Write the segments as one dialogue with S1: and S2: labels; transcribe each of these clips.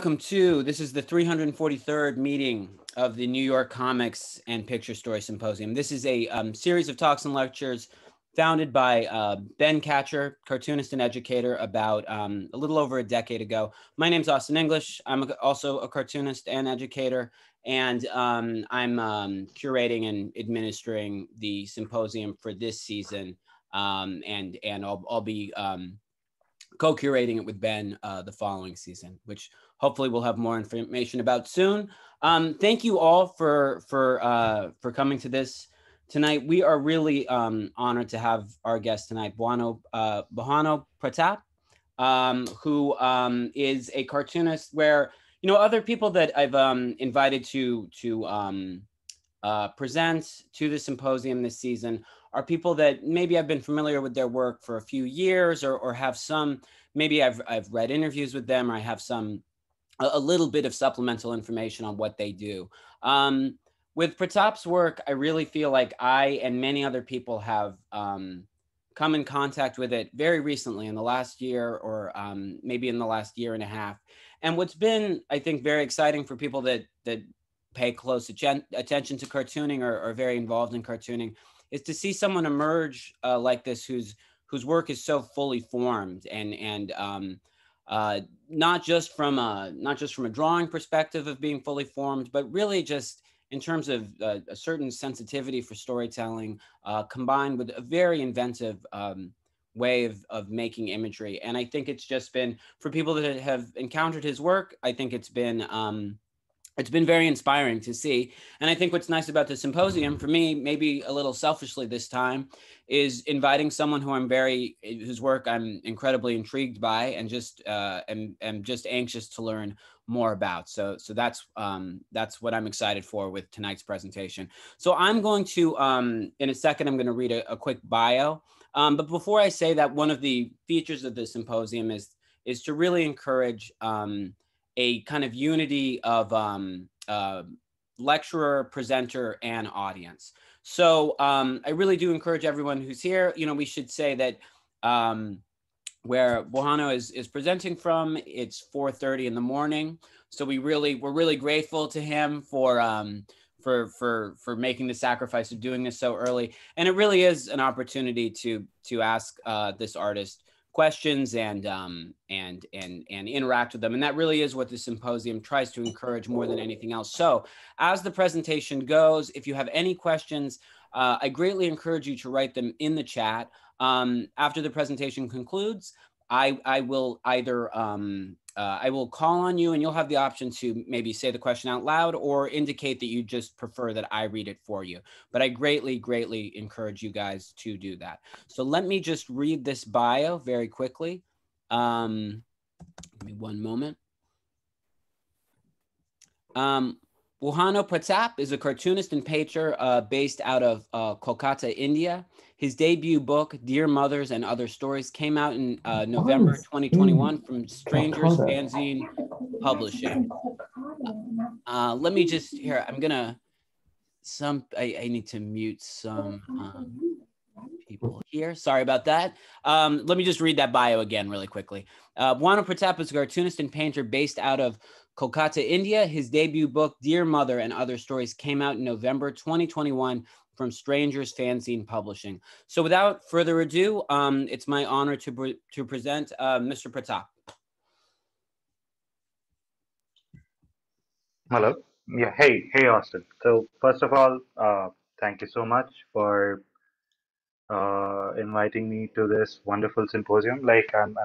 S1: welcome to this is the 343rd meeting of the New York Comics and Picture Story Symposium. This is a series of talks and lectures founded by Ben Catcher, cartoonist and educator, about a little over a decade ago. My name's Austin English. I'm also a cartoonist and educator, and I'm curating and administering the symposium for this season, and I'll be co-curating it with Ben the following season, which hopefully we'll have more information about soon. Thank you all for coming to this tonight. We are really honored to have our guest tonight, Bhanu Pratap, who is a cartoonist. Where other people that I've invited to present to the symposium this season are people that maybe I've been familiar with their work for a few years, or have some, maybe I've read interviews with them, or I have a little bit of supplemental information on what they do. With Pratap's work, I really feel like I and many other people have come in contact with it very recently, in the last year, or maybe in the last year and a half. And what's been, I think, very exciting for people that pay close attention to cartooning, or are very involved in cartooning, is to see someone emerge like this, whose work is so fully formed, and not just from a drawing perspective of being fully formed, but really just in terms of a certain sensitivity for storytelling, combined with a very inventive way of making imagery. And I think it's just been, for people that have encountered his work, I think it's been very inspiring to see. And I think what's nice about the symposium, for me, maybe a little selfishly this time, is inviting someone whose work I'm incredibly intrigued by, and just am just anxious to learn more about. So that's what I'm excited for with tonight's presentation. So I'm going to, in a second, I'm going to read a quick bio. But before I say that, one of the features of the symposium is to really encourage a kind of unity of lecturer, presenter, and audience. So I really do encourage everyone who's here. We should say that where Bhanu is presenting from, it's 4:30 in the morning. So we're really grateful to him for making the sacrifice of doing this so early. And it really is an opportunity to ask this artist questions and interact with them. And that really is what the symposium tries to encourage more than anything else. So as the presentation goes, if you have any questions, I greatly encourage you to write them in the chat. After the presentation concludes, I will either I will call on you, and you'll have the option to maybe say the question out loud, or indicate that you just prefer that I read it for you. But I greatly encourage you guys to do that. So let me just read this bio very quickly. Give me one moment. Bhanu Pratap is a cartoonist and painter based out of Kolkata, India. His debut book, Dear Mothers and Other Stories, came out in November 2021 from Strangers Fanzine Publishing. Let me just, here, I'm gonna, I need to mute some people here. Sorry about that. Let me just read that bio again really quickly. Bhanu Pratap is a cartoonist and painter based out of Kolkata, India. His debut book, Dear Mother and Other Stories, came out in November 2021 from Strangers Fanzine Publishing. So without further ado, it's my honor to present Mr. Pratap.
S2: Hello. Yeah. Hey, Austin. So first of all, thank you so much for inviting me to this wonderful symposium. Like, I'm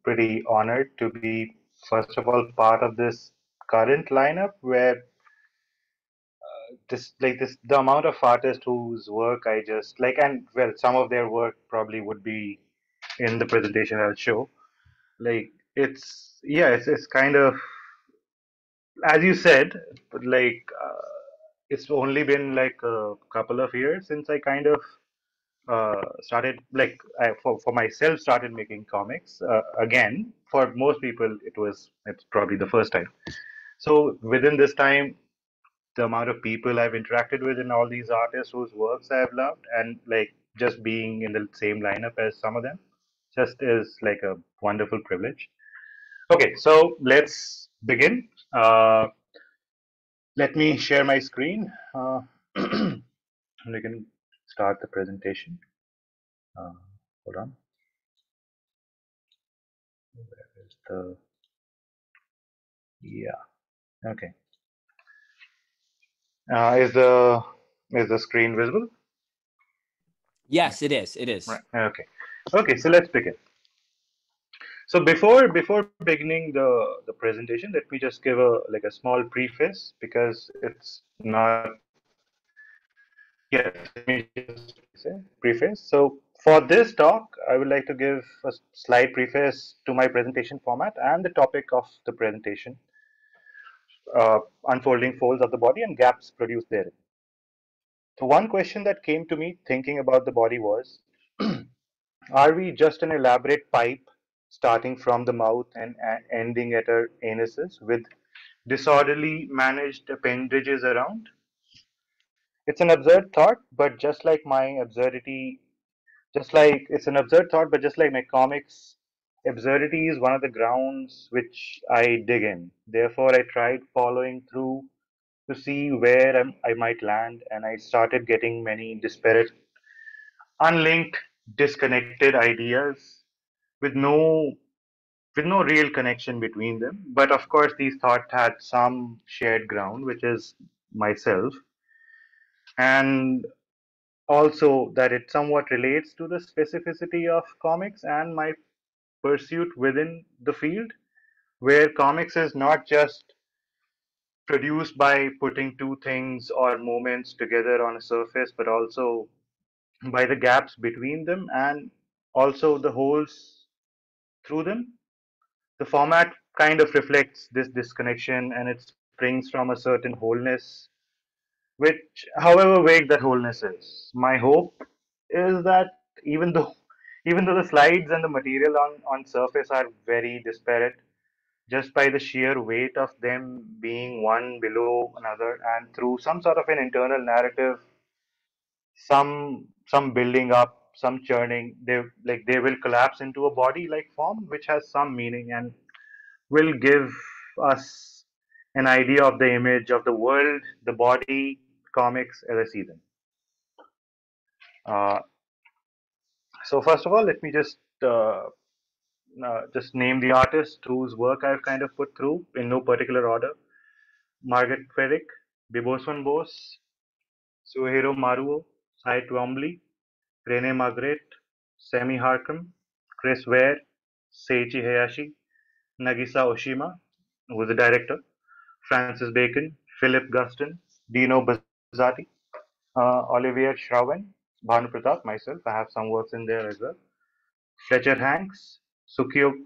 S2: pretty honored to be, first of all, part of this current lineup where the amount of artists whose work I just like, and well, some of their work probably would be in the presentation I'll show. Like, it's kind of, as you said, like it's only been like a couple of years since I kind of started, like, for myself, started making comics again. For most people, it's probably the first time. So within this time, the amount of people I've interacted with and all these artists whose works I've loved, and like just being in the same lineup as some of them, just is like a wonderful privilege. Okay, so let's begin. Let me share my screen. And we can start the presentation. Uh, Hold on. Where is the? Yeah. Okay. Is the screen visible? Yeah.
S1: Yes, it is. It
S2: Right.
S1: is.
S2: Okay. Okay. So let's begin. So before beginning the presentation, let me just give a small preface because it's not. Yes, let me just say preface. So for this talk, I would like to give a slight preface to my presentation format and the topic of the presentation, unfolding folds of the body and gaps produced therein. So one question that came to me thinking about the body was, are we just an elaborate pipe starting from the mouth and ending at our anuses with disorderly managed appendages around? It's an absurd thought, but just like my absurdity, just like it's an absurd thought, but just like my comics, absurdity is one of the grounds which I dig in. Therefore, I tried following through to see where I might land, and I started getting many disparate, unlinked, disconnected ideas with no with no real connection between them. But of course, these thoughts had some shared ground, which is myself, and also that it somewhat relates to the specificity of comics and my pursuit within the field, where comics is not just produced by putting two things or moments together on a surface, but also by the gaps between them and also the holes through them. The format kind of reflects this disconnection and it springs from a certain wholeness, which, however vague that wholeness is. My hope is that even though the slides and the material on surface are very disparate, just by the sheer weight of them being one below another and through some sort of an internal narrative, some building up, some churning, they will collapse into a body like form which has some meaning and will give us an idea of the image of the world, the body, comics as I see them. Uh, so first of all, let me just name the artist whose work I've kind of put through in no particular order. Margaret Ferrick, Biboswan Bose, Suehiro Maruo, Cy Twombly, Rene Magritte, Semi Harcum, Chris Ware, Seiichi Hayashi, Nagisa Oshima, who was the director, Francis Bacon, Philip Guston, Dino Buzzati, Olivier Schrauen, Bhanu Pratap, myself. I have some works in there as well. Fletcher Hanks, Tsukioka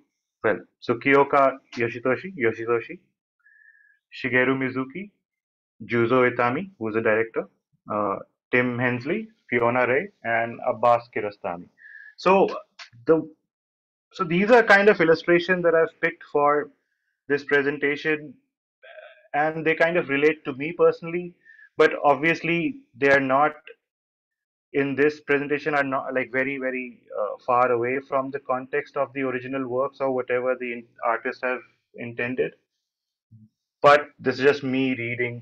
S2: Yoshitoshi, Shigeru Mizuki, Juzo Itami, who's a director, uh, Tim Hensley, Fiona Ray, and Abbas Kiarostami. So the so these are kind of illustrations that I've picked for this presentation, and they kind of relate to me personally. But obviously, they are not in this presentation are not like very far away from the context of the original works or whatever the artists have intended. But this is just me reading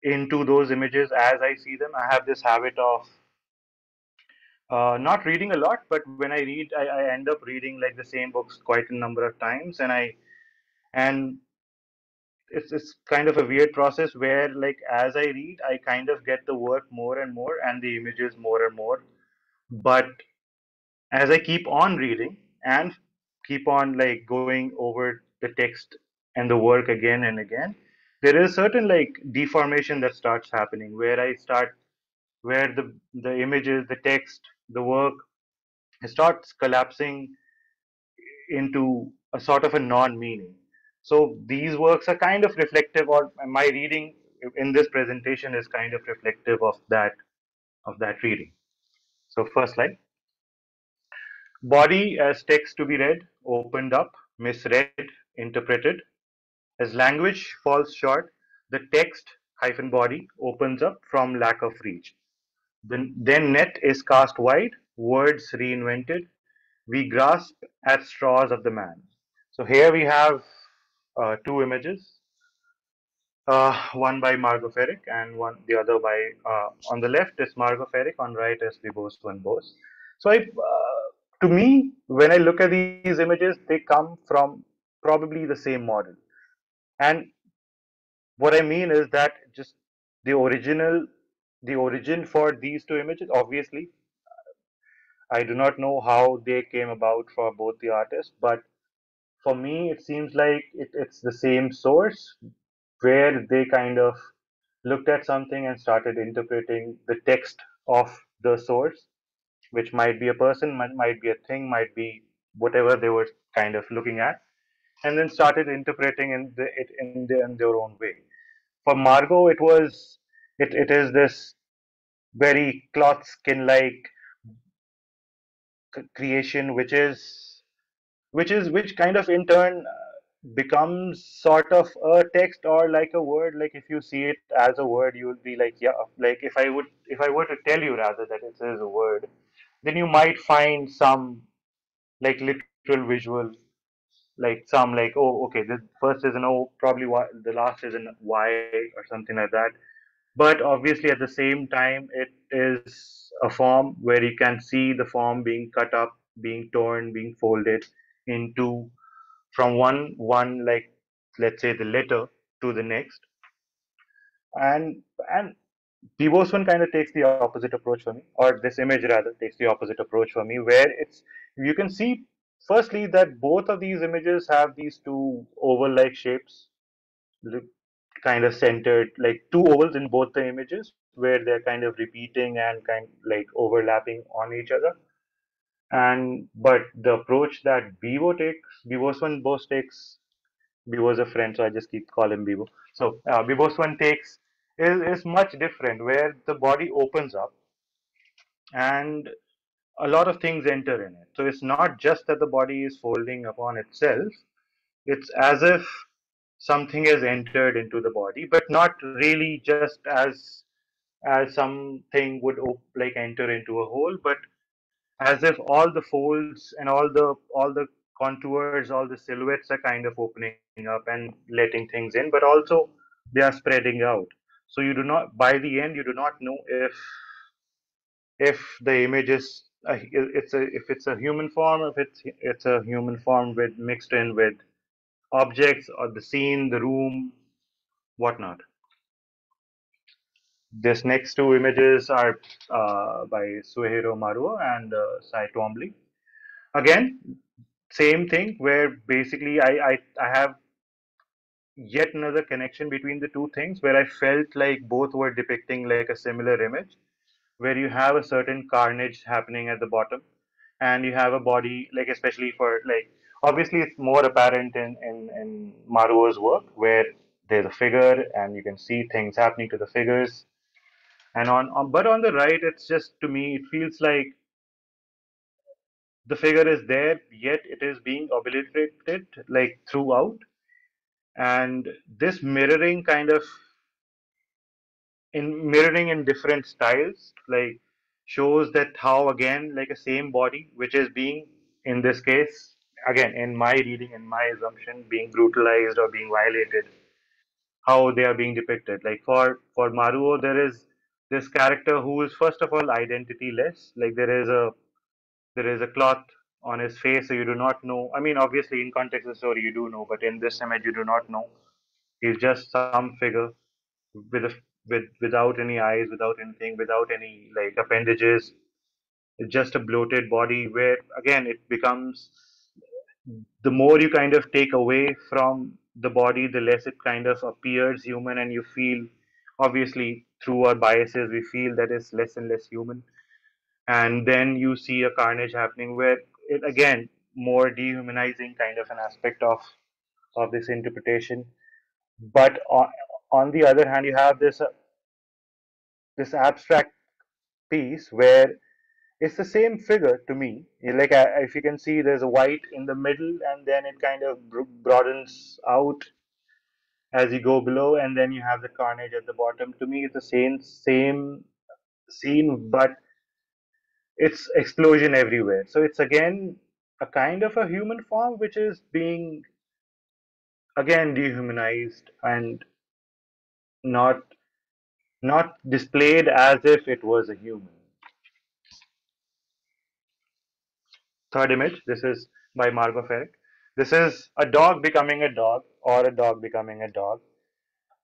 S2: into those images as I see them. I have this habit of not reading a lot, but when I read, I end up reading like the same books quite a number of times, and it's kind of a weird process where like as I read, I kind of get the work more and more and the images more and more. But as I keep on reading and keep on like going over the text and the work again and again, there is certain like deformation that starts happening where I start where the images, the text, the work starts collapsing into a sort of a non-meaning. So these works are kind of reflective, or my reading in this presentation is kind of reflective of that reading. So first slide. Body as text to be read, opened up, misread, interpreted. As language falls short, the text hyphen body opens up from lack of reach. Then net is cast wide, words reinvented. We grasp at straws of the man. So here we have two images, one by Margot Ferrick and one the other by on the left is Margot Ferrick, on right is Vibhos Van Bose. So to me, when I look at these images, they come from probably the same model. And what I mean is that just the original, the origin for these two images, obviously, I do not know how they came about for both the artists, but for me, it seems like it's the same source where they kind of looked at something and started interpreting the text of the source, which might be a person, might be a thing, might be whatever they were kind of looking at, and then started interpreting in their own way. For Margot, it is this very cloth skin like creation, which kind of in turn becomes sort of a text or like a word. Like if you see it as a word, you would be like, yeah, like if I were to tell you rather that it is a word, then you might find some like literal visual, like some like, oh, okay, the first is an O, probably the last is an Y or something like that. But obviously at the same time, it is a form where you can see the form being cut up, being torn, being folded into from one like, let's say, the letter to the next. And Devo's one kind of takes the opposite approach for me, or this image rather takes the opposite approach for me, where it's you can see firstly that both of these images have these two oval-like shapes, kind of centered, like two ovals in both the images, where they're kind of repeating and kind like overlapping on each other. And but the approach that Bevo's one both takes, Bevo's a friend, so I just keep calling Bevo. So Bevo's one takes is much different, where the body opens up and a lot of things enter in it. So it's not just that the body is folding upon itself, it's as if something has entered into the body, but not really just as something would like enter into a hole, but as if all the folds and all the contours, all the silhouettes are kind of opening up and letting things in, but also they are spreading out. So you do not, by the end, you do not know if the image is if it's a human form, if it's a human form with mixed in with objects or the scene, the room, whatnot. This next two images are by Suehiro Maruo and Sai Twombly. Again, same thing where basically I have yet another connection between the two things where I felt like both were depicting like a similar image, where you have a certain carnage happening at the bottom, and you have a body, like especially for like, obviously it's more apparent in Maruo's work where there's a figure and you can see things happening to the figures. And but on the right, it's just, to me it feels like the figure is there, yet it is being obliterated like throughout. And this mirroring in different styles, like shows that how again like a same body, which is being, in this case, again in my reading, in my assumption, being brutalized or being violated, how they are being depicted. Like for Maruo, there is this character who is first of all identityless. Like there is a cloth on his face, so you do not know. I mean, obviously, in context of the story, you do know, but in this image, you do not know. He's just some figure with without any eyes, without anything, without any like appendages. It's just a bloated body. Where again, it becomes, the more you kind of take away from the body, the less it kind of appears human, and you feel, obviously, through our biases, we feel that it's less and less human. And then you see a carnage happening where it again more dehumanizing kind of an aspect of this interpretation. But on the other hand, you have this abstract piece where it's the same figure to me. Like if you can see, there's a white in the middle, and then it kind of broadens out as you go below, and then you have the carnage at the bottom. To me, it's the same scene, but it's explosion everywhere. So it's again a kind of a human form which is being again dehumanized and not not displayed as if it was a human. Third image, this is by Margot Ferrick. This is a dog becoming a dog or a dog becoming a dog,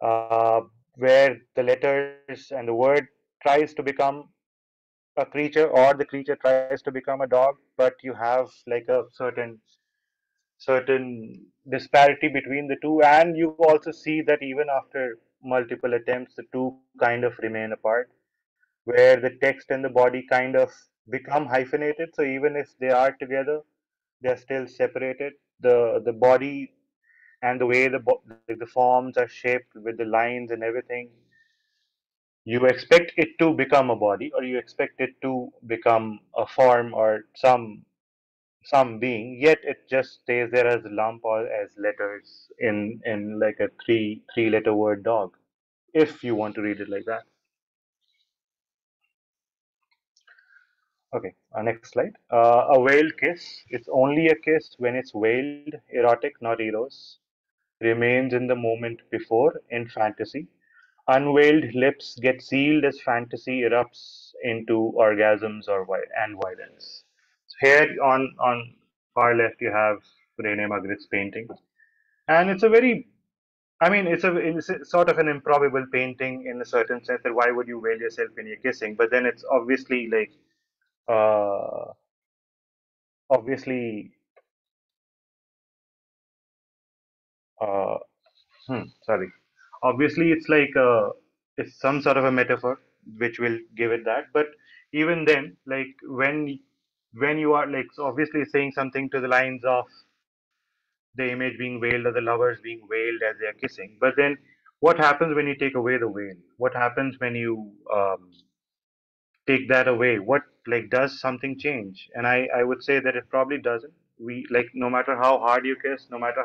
S2: uh, where the letters and the word tries to become a creature or the creature tries to become a dog, but you have like a certain disparity between the two, and you also see that even after multiple attempts the two kind of remain apart, where the text and the body kind of become hyphenated, so even if they are together they're still separated. The body and the way like the forms are shaped with the lines and everything, you expect it to become a body, or you expect it to become a form or some being, yet it just stays there as a lump or as letters in like a three letter word dog, if you want to read it like that. Okay, next slide. A veiled kiss. It's only a kiss when it's veiled, erotic, not eros. Remains in the moment before in fantasy. Unveiled lips get sealed as fantasy erupts into orgasms and violence. So here on far left you have Rene Magritte's painting, and it's a very, I mean, it's a sort of an improbable painting in a certain sense that why would you veil yourself when you're kissing? But then it's obviously like uh, obviously uh, sorry. Obviously, it's like it's some sort of a metaphor, which will give it that. But even then, like when you are like, so obviously it's saying something to the lines of the image being veiled or the lovers being veiled as they are kissing. But then, what happens when you take away the veil? What happens when you take that away? What, like, does something change? And I would say that it probably doesn't. We, like, no matter how hard you kiss, no matter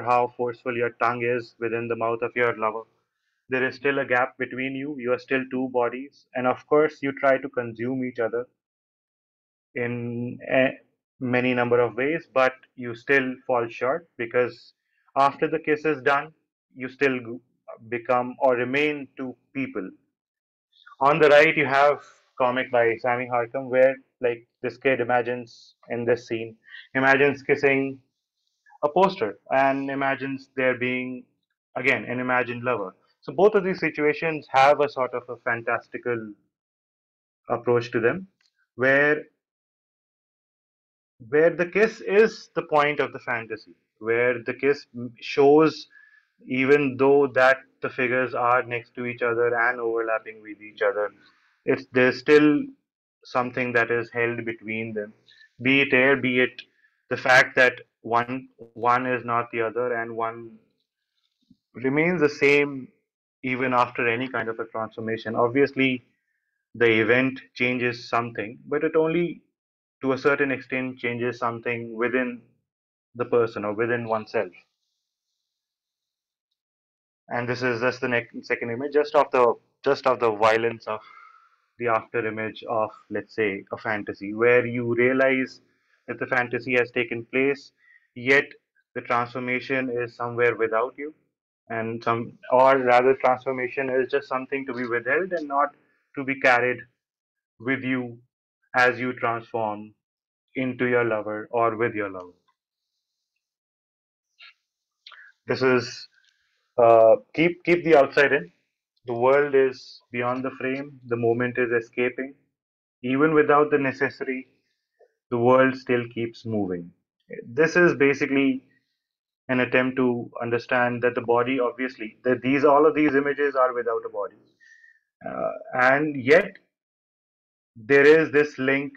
S2: how forceful your tongue is within the mouth of your lover, there is still a gap between you. You are still two bodies, and of course, you try to consume each other in many number of ways, but you still fall short because after the kiss is done, you still become or remain two people. On the right, you have comic by Sammy Harcum, where like this kid imagines in this scene, imagines kissing a poster and imagines there being again an imagined lover. So both of these situations have a sort of a fantastical approach to them, where the kiss is the point of the fantasy, where the kiss shows, even though that the figures are next to each other and overlapping with each other, it's there's still something that is held between them, be it air, be it the fact that one is not the other, and one remains the same even after any kind of a transformation. Obviously, the event changes something, but it only to a certain extent changes something within the person or within oneself. And this is just the second image, just of the violence of the after image of, let's say, a fantasy, where you realize that the fantasy has taken place, yet the transformation is somewhere without you, and some, or rather, transformation is just something to be withheld and not to be carried with you as you transform into your lover or with your lover. This is keep the outside in. The world is beyond the frame. The moment is escaping. Even without the necessary, the world still keeps moving. This is basically an attempt to understand that the body, obviously, that these all of these images are without a body, and yet there is this link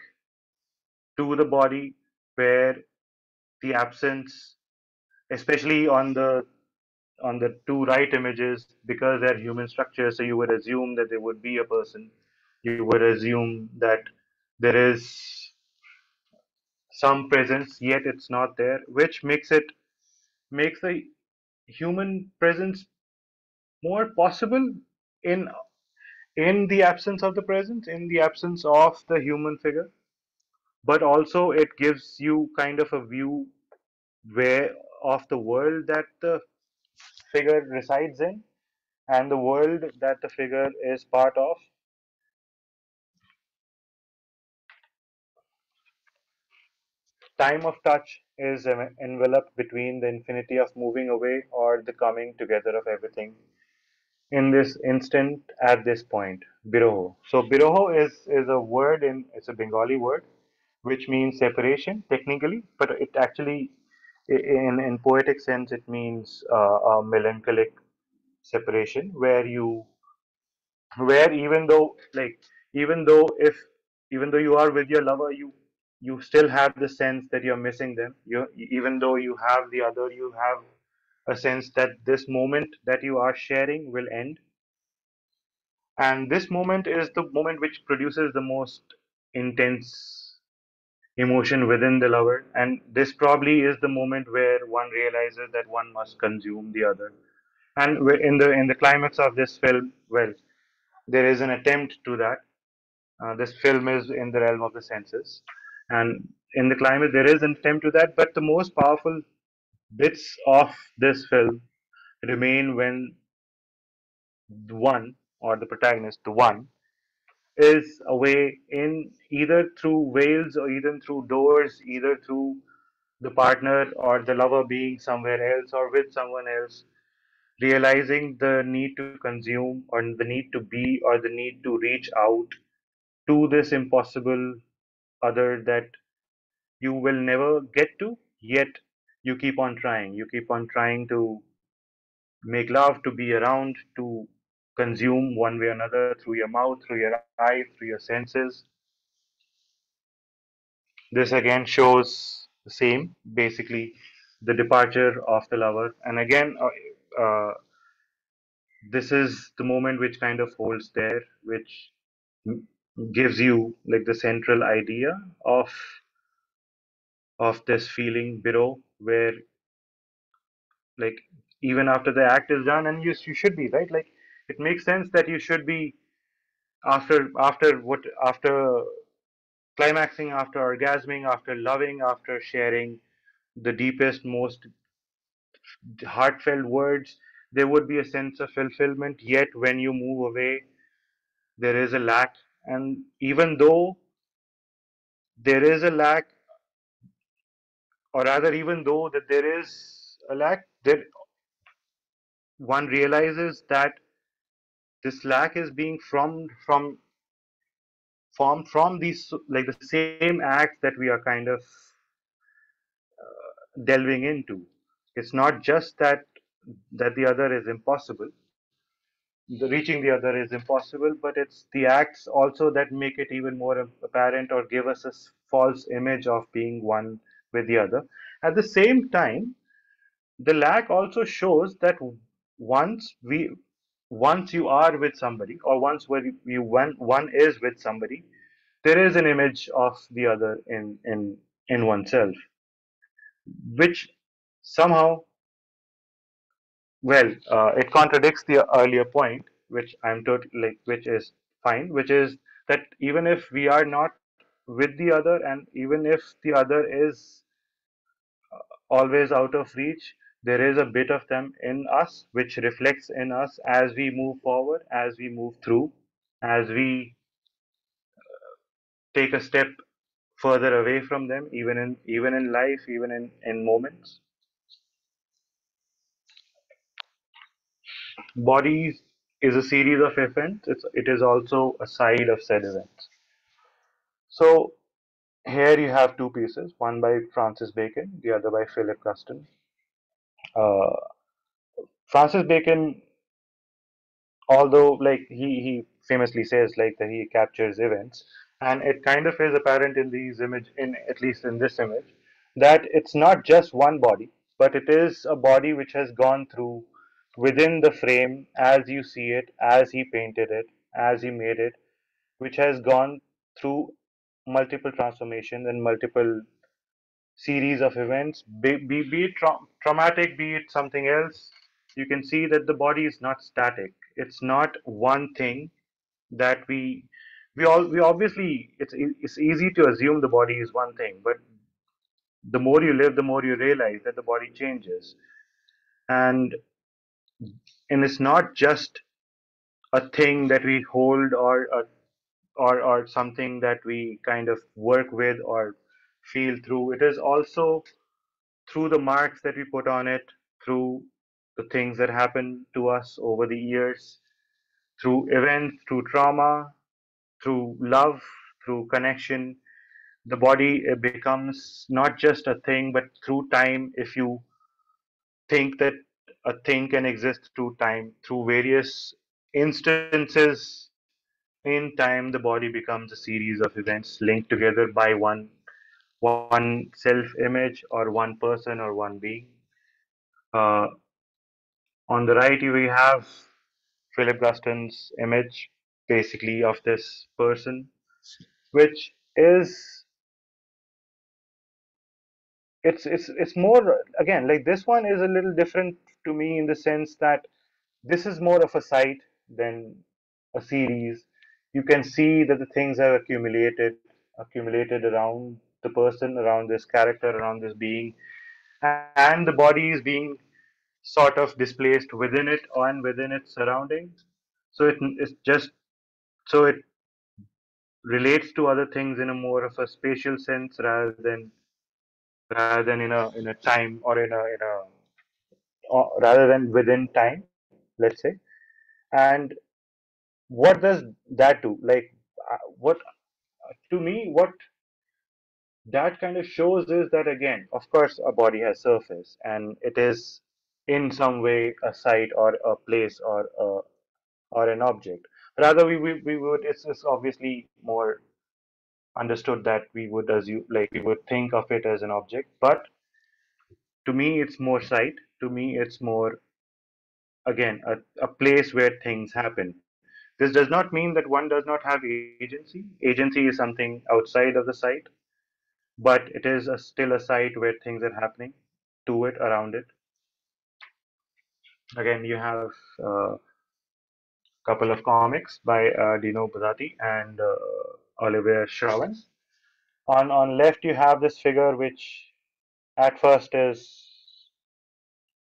S2: to the body where the absence, especially on the two right images, because they're human structures, so you would assume that there would be a person. You would assume that there is some presence, yet it's not there, which makes the human presence more possible in the absence of the presence, in the absence of the human figure. But also, it gives you kind of a view where of the world that the figure resides in and the world that the figure is part of. Time of touch is enveloped between the infinity of moving away or the coming together of everything in this instant at this point. Biroho. So biroho is a word in it's a Bengali word which means separation technically, but it actually in poetic sense it means a melancholic separation where even though even though if even though you are with your lover, you still have the sense that you're missing them. You even though you have the other, you have a sense that this moment that you are sharing will end, and this moment is the moment which produces the most intense emotion within the lover, and this probably is the moment where one realizes that one must consume the other. And in the climax of this film, well, there is an attempt to that. This film is in the realm of the senses, and in the climax there is an attempt to that. But the most powerful bits of this film remain when the one or the protagonist, the one, is away in either through veils or even through doors, either through the partner or the lover being somewhere else or with someone else, realizing the need to consume or the need to be or the need to reach out to this impossible other that you will never get to, yet you keep on trying. You keep on trying to make love, to be around, to consume one way or another through your mouth, through your eyes, through your senses. This again shows the same, basically, the departure of the lover. And again, this is the moment which kind of holds there, which gives you like the central idea of of this feeling below, where like even after the act is done, and you should be right, like it makes sense that you should be after climaxing, after orgasming, after loving, after sharing the deepest, most heartfelt words, there would be a sense of fulfillment. Yet when you move away, there is a lack, and even though there is a lack, or rather even though that there is a lack, there one realizes that this lack is being formed from these like the same acts that we are kind of delving into. It's not just that the other is impossible, the reaching the other is impossible, but it's the acts also that make it even more apparent or give us a false image of being one with the other. At the same time, the lack also shows that once we once you are with somebody, or once when you one is with somebody, there is an image of the other in oneself, which somehow, well, it contradicts the earlier point, which I'm totally like, which is fine, which is that even if we are not with the other, and even if the other is always out of reach, there is a bit of them in us, which reflects in us as we move forward, as we move through, as we take a step further away from them, even in life, even in moments. Bodies is a series of events. It is also a side of said events. So here you have two pieces, one by Francis Bacon, the other by Philip Custon. Uh, Francis Bacon, although like he famously says like that he captures events, and it kind of is apparent in these image, in at least in this image, that it's not just one body, but it is a body which has gone through within the frame as you see it, as he painted it, as he made it, which has gone through multiple transformations and multiple series of events, be it traumatic, be it something else. You can see that the body is not static. It's not one thing that we obviously it's easy to assume the body is one thing, but the more you live, the more you realize that the body changes. And it's not just a thing that we hold, or something that we kind of work with or feel through. It is also through the marks that we put on it, through the things that happen to us over the years, through events, through trauma, through love, through connection. The body becomes not just a thing, but through time, if you think that a thing can exist through time, through various instances in time, the body becomes a series of events linked together by one self image or one person or one being. Uh, on the right, we have Philip Guston's image, basically, of this person, which is it's more, again, like, this one is a little different to me in the sense that this is more of a site than a series. You can see that the things have accumulated around the person, around this character, around this being, and the body is being sort of displaced within it and within its surroundings. So it's just, so it relates to other things in a more of a spatial sense, rather than in a time, or rather than within time, let's say. And what does that do? Like, what to me, what that kind of shows is that, again, of course, a body has surface, and it is in some way a site or a place or an object. Rather, we would, it's obviously more understood that we would assume, like, we would think of it as an object, but to me it's more site. To me it's more, again, a place where things happen. This does not mean that one does not have agency. Agency is something outside of the site, but it is still a site where things are happening to it, around it. Again, you have a couple of comics by Dino Buzzati and Oliver Shravan. On left, you have this figure which at first is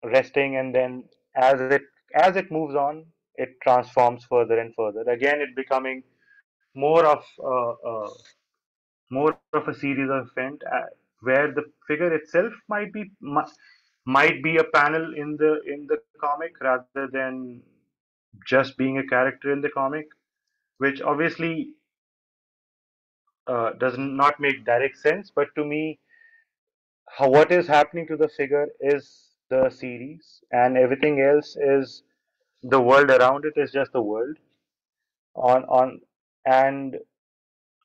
S2: resting, and then as it moves on, it transforms further and further. Again, it becoming more of more of a series of events, where the figure itself might be a panel in the comic, rather than just being a character in the comic, which obviously does not make direct sense. But to me, what is happening to the figure is the series, and everything else is the world around it, is just the world. On and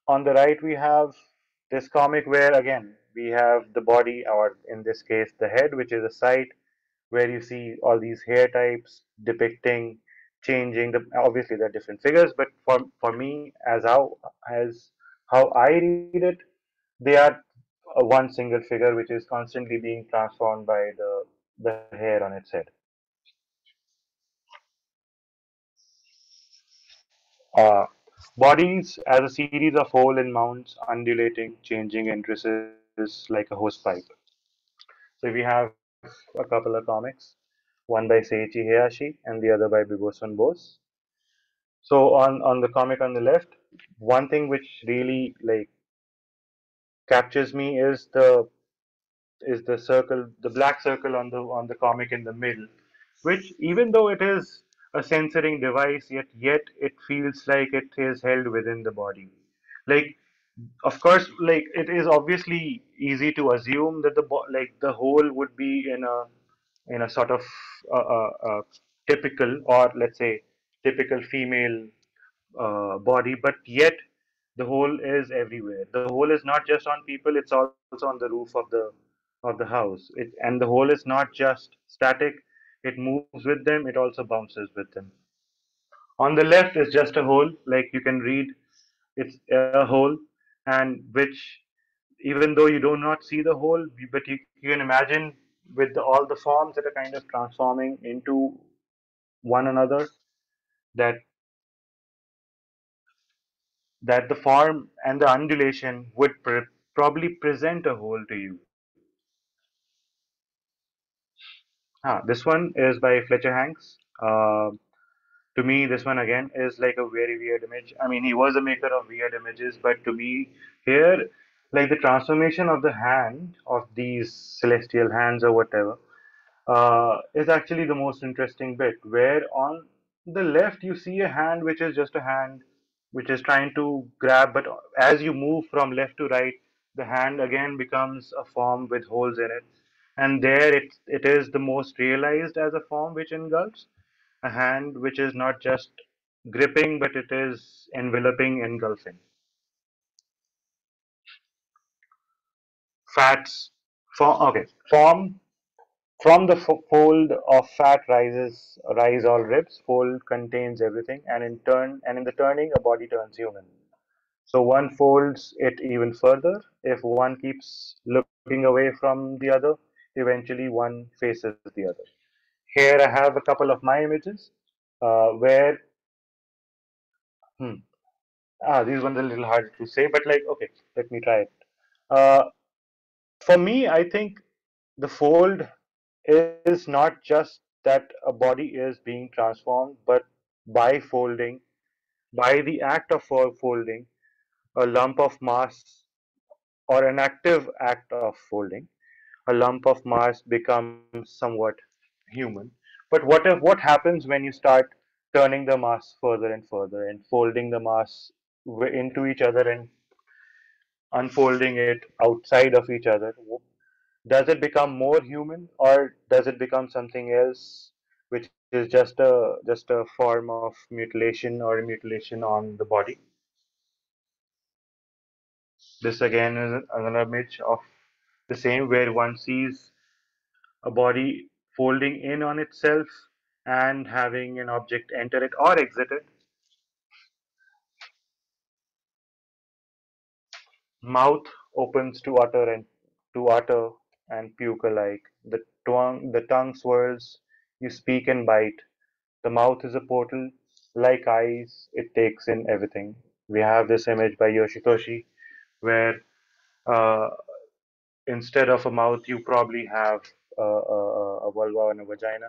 S2: on the right, we have this comic where, again, we have the body, or in this case the head, which is a site where you see all these hair types depicting changing. Obviously there are different figures, but for me, as how I read it, they are one single figure which is constantly being transformed by the hair on its head. Uh, Bodies as a series of hole in mounds, undulating, changing entrances like a hose pipe. So we have a couple of comics, one by Seiichi Heihachi and the other by Bibosun Bose. So on the comic on the left, one thing which really, like, captures me is the circle, the black circle on the comic in the middle, which, even though it is a censoring device, yet it feels like it is held within the body. Like, of course, like, it is obviously easy to assume that like, the whole would be in a sort of typical, or let's say typical female body, but yet the hole is everywhere. The hole is not just on people; it's also on the roof of the house. And the hole is not just static; it moves with them. It also bounces with them. On the left is just a hole, like, you can read. It's a hole, and which, even though you do not see the hole, but you can imagine with all the forms that are kind of transforming into one another, that the form and the undulation would probably present a hole to you. This one is by Fletcher Hanks. To me, this one again is like a very weird image. I mean, he was a maker of weird images, but to me, here, like the transformation of the hand of these celestial hands or whatever, is actually the most interesting bit. Where on the left you see a hand which is just a hand which is trying to grab, but as you move from left to right, the hand again becomes a form with holes in it, and there it is the most realized as a form which engulfs a hand which is not just gripping, but it is enveloping, engulfing. Fats, okay, form from the fold of fat rise all ribs. Fold contains everything, and in the turning, a body turns human. So one folds it even further. If one keeps looking away from the other, eventually one faces the other. Here I have a couple of my images, where hmm, these ones are a little hard to say, but like okay, let me try it. Uh, for me, I think the fold is not just that a body is being transformed, but by folding, by the act of folding, a lump of mass or an active act of folding, a lump of mass becomes somewhat human. But what happens when you start turning the mass further and further and folding the mass into each other and unfolding it outside of each other? Does it become more human, or does it become something else, which is just a form of mutilation or mutilation on the body? This again is another image of the same, where one sees a body folding in on itself and having an object enter it or exit it. Mouth opens to utter and puke alike. The tongue swirls. You speak and bite. The mouth is a portal. Like eyes, it takes in everything. We have this image by Yoshitoshi where uh, instead of a mouth, you probably have a vulva and a vagina,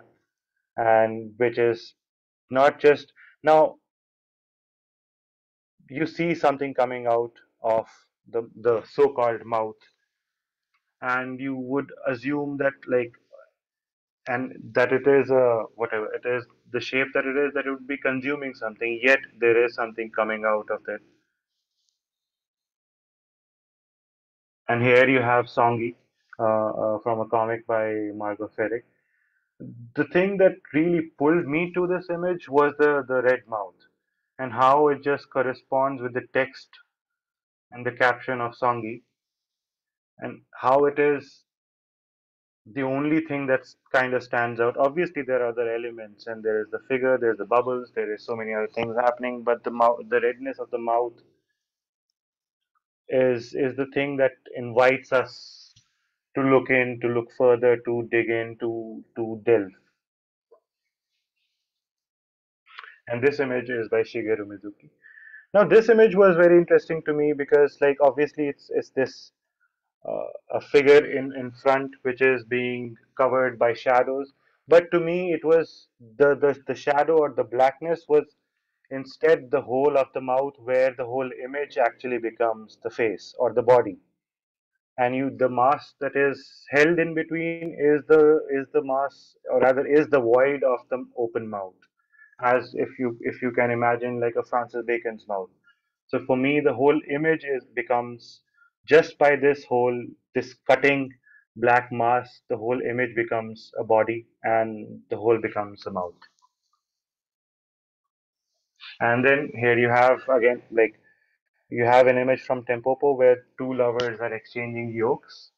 S2: and which is not just now you see something coming out of the so-called mouth, and you would assume that like and that it is whatever it is the shape that it is, that it would be consuming something, yet there is something coming out of it. And here you have Songi, from a comic by Margot Ferrick. The thing that really pulled me to this image was the red mouth and how it just corresponds with the text and the caption of Songi, and how it is the only thing that kind of stands out. Obviously, there are other elements, and there is the figure, there's the bubbles, there is so many other things happening. But the redness of the mouth is the thing that invites us to look in, to look further, to dig in, to delve. And this image is by Shigeru Mizuki. Now, this image was very interesting to me because, like, obviously, it's this a figure in front which is being covered by shadows. But to me, it was the shadow or the blackness was instead the whole of the mouth, where the whole image actually becomes the face or the body, and you the mass that is held in between is the mass, or rather is the void of the open mouth, as if you can imagine like a Francis Bacon's mouth. So for me, the whole image is becomes just by this cutting black mass, the whole image becomes a body, and the whole becomes a mouth. And then here you have again like you have an image from Tempopo where two lovers are exchanging yolks,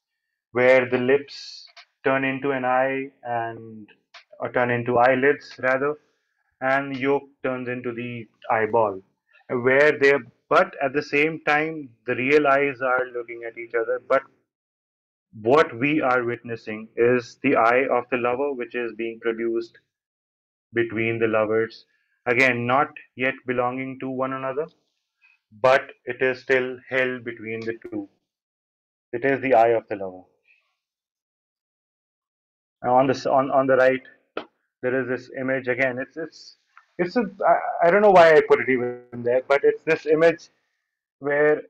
S2: where the lips turn into an eye and or turn into eyelids rather, and yolk turns into the eyeball, where they but at the same time the real eyes are looking at each other, but what we are witnessing is the eye of the lover which is being produced between the lovers, again not yet belonging to one another, but it is still held between the two. It is the eye of the lover. On the right, there is this image again. It's a I don't know why I put it even there, but it's this image where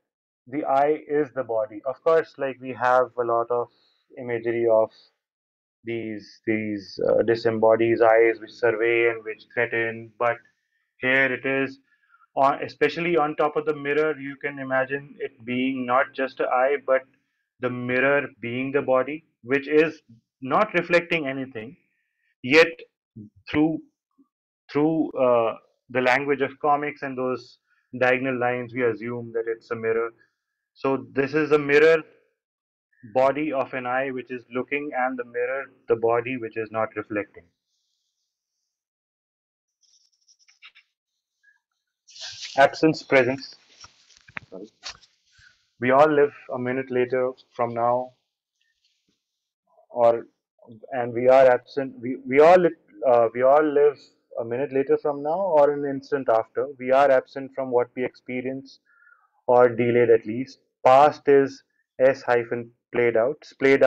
S2: the eye is the body. Of course, like we have a lot of imagery of these disembodied eyes which survey and which threaten, but here it is on, especially on top of the mirror. You can imagine it being not just an eye, but the mirror being the body, which is not reflecting anything. Yet through through the language of comics and those diagonal lines, we assume that it's a mirror. So this is a mirror body of an eye which is looking, and the mirror, the body which is not reflecting. Absence, presence. We all live a minute later from now, or and we are absent. We all live a minute later from now, or an instant after. We are absent from what we experience, or delayed at least. Past is s hyphen played out, splayed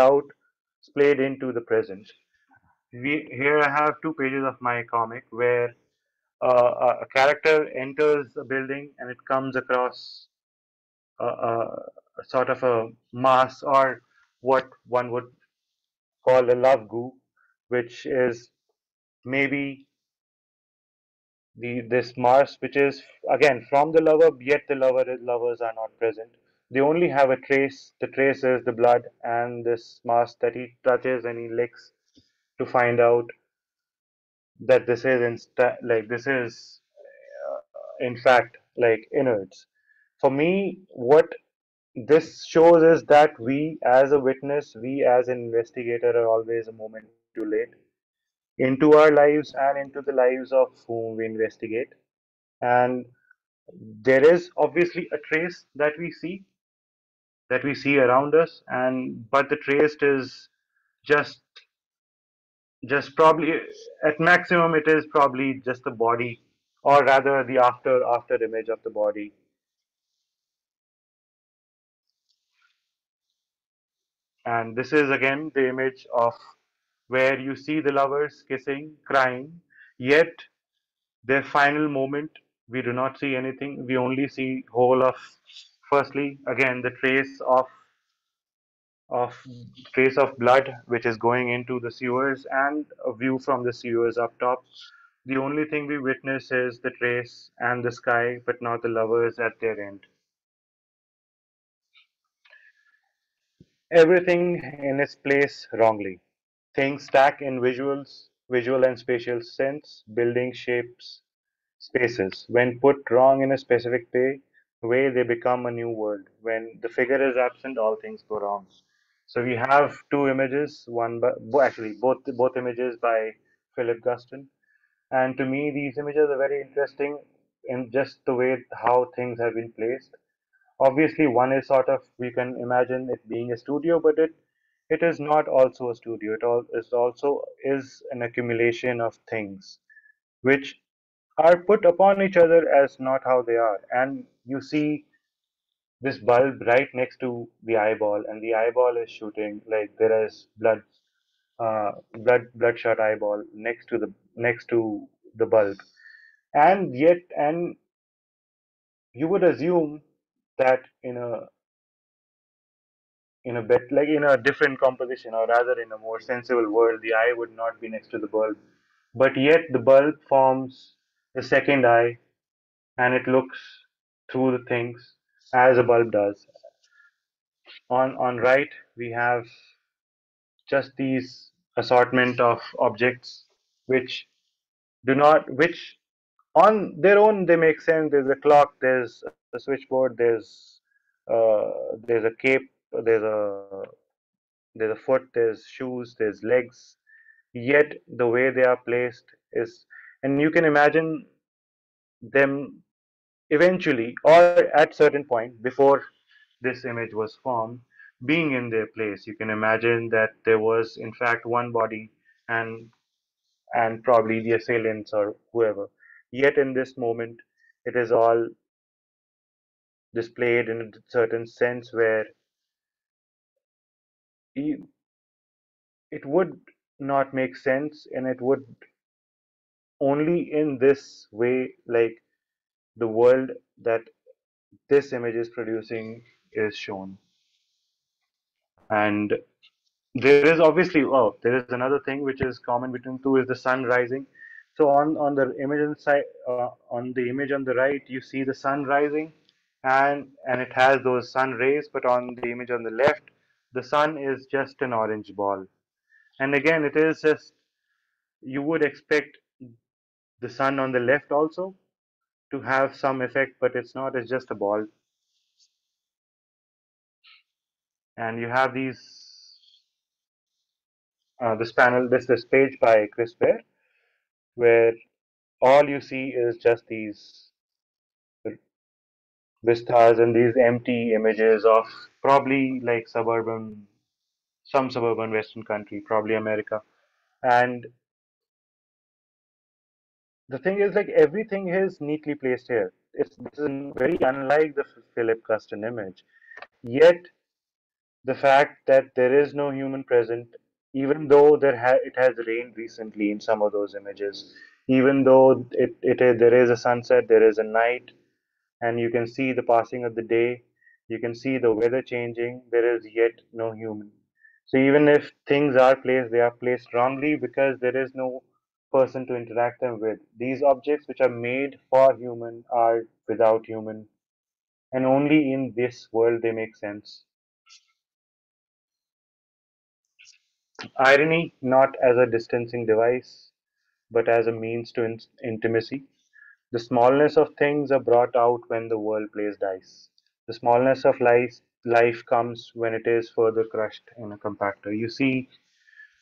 S2: into the present. We here I have 2 pages of my comic where a character enters a building and it comes across a sort of a mass, or what one would call a love goo, which is maybe the this Mars, which is again from the lover, yet the lovers are not present. They only have a trace. The trace is the blood and this Mars that he touches and he licks to find out that this is in fact like innards. For me, what this shows is that we as a witness, we as an investigator are always a moment too late into our lives and into the lives of whom we investigate. And there is obviously a trace that we see around us, and but the trace is just probably at maximum it is probably just the body, or rather the after image of the body. And this is again the image of where you see the lovers kissing, crying, yet their final moment, we do not see anything. We only see whole of, firstly, again, the of trace of blood which is going into the sewers, and a view from the sewers up top. The only thing we witness is the trace and the sky, but not the lovers at their end. Everything in its place wrongly. Things stack in visual and spatial sense, building shapes, spaces. When put wrong in a specific way, they become a new world. When the figure is absent, all things go wrong. So we have 2 images, one by, actually both images by Philip Guston. And to me, these images are very interesting in just the way how things have been placed. Obviously, one is sort of, we can imagine it being a studio, but it is not also a studio. It all is also is an accumulation of things which are put upon each other as not how they are. And you see this bulb right next to the eyeball, and the eyeball is shooting, like there is bloodshot eyeball next to the bulb. And yet, and you would assume that in a bit like in a different composition, or rather in a more sensible world, the eye would not be next to the bulb. But yet the bulb forms the second eye, and it looks through the things as a bulb does. On right, we have just these assortment of objects which do not, which on their own they make sense. There's a clock, there's a switchboard, there's a cape, there's a foot, there's shoes, there's legs. Yet the way they are placed is, and you can imagine them eventually, or at certain point before this image was formed, being in their place. You can imagine that there was in fact one body, and probably the assailants or whoever. Yet in this moment, it is all displayed in a certain sense where e- it would. not make sense, and it would only in this way, like the world that this image is producing is shown. And there is obviously, oh, there is another thing which is common between two is the sun rising. So on the image on the side, on the image on the right, you see the sun rising, and it has those sun rays. But on the image on the left, the sun is just an orange ball. And again, it is just you would expect the sun on the left also to have some effect, but it's not. It's just a ball, and you have this panel, this page by Chris Bear, where all you see is just these vistas and these empty images of probably like some suburban Western country, probably America. And the thing is, like everything is neatly placed here. This is very unlike the Philip Custon image. Yet the fact that there is no human present, even though it has rained recently in some of those images, even though there is a sunset, there is a night, and you can see the passing of the day, you can see the weather changing, there is yet no human. So even if things are placed, they are placed wrongly because there is no person to interact them with. These objects which are made for human are without human, and only in this world they make sense. Irony not as a distancing device, but as a means to intimacy. The smallness of things are brought out when the world plays dice. The smallness of life comes when it is further crushed in a compactor. You see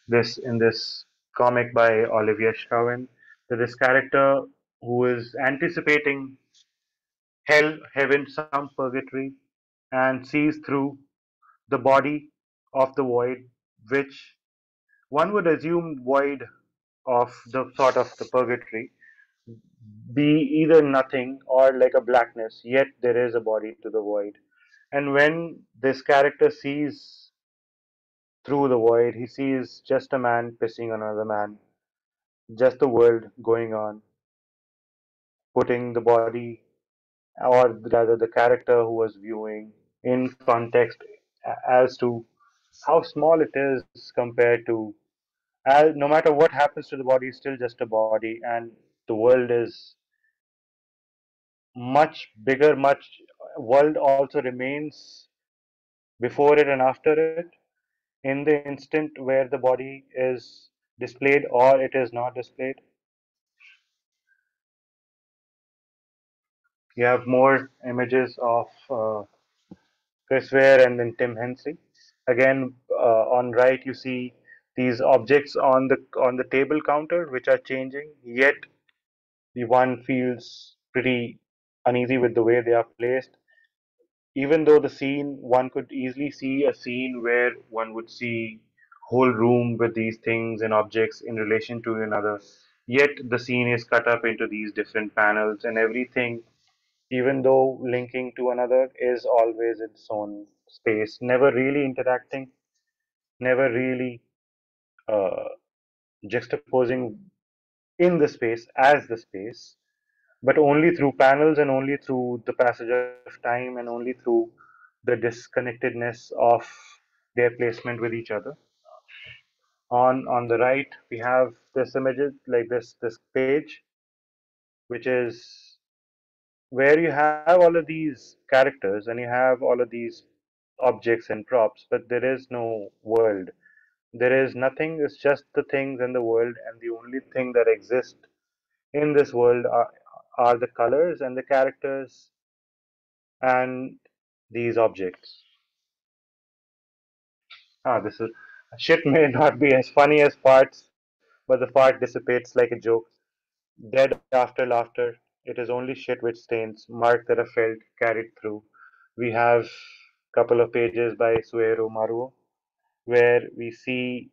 S2: this in this comic by Olivia Schrowen, that this character who is anticipating hell, heaven, some purgatory, and sees through the body of the void, which one would assume void of the sort of the purgatory be either nothing or like a blackness, yet there is a body to the void. And when this character sees through the void, he sees just a man pissing on another man, just the world going on, putting the body, or rather the character who was viewing, in context as to how small it is compared to, no matter what happens to the body, it's still just a body, and the world is much bigger, much world also remains before it and after it in the instant where the body is displayed or it is not displayed. You have more images of Chris Ware and then Tim Hensley. Again, on right you see these objects on the table counter which are changing, yet the one feels pretty uneasy with the way they are placed. Even though the scene, one could easily see a scene where one would see whole room with these things and objects in relation to another, yet the scene is cut up into these different panels, and everything, even though linking to another, is always its own space, never really interacting, never really uh, juxtaposing in the space as the space, but only through panels and only through the passage of time and only through the disconnectedness of their placement with each other. On the right, we have this images like this page, which is where you have all of these characters and you have all of these objects and props, but there is no world. There is nothing. It's just the things in the world, and the only thing that exists in this world are the colors and the characters and these objects. This is shit may not be as funny as farts, but the fart dissipates like a joke. Dead after laughter, it is only shit which stains, mark that are felt, carried through. We have a couple of pages by Suero Maruo, where we see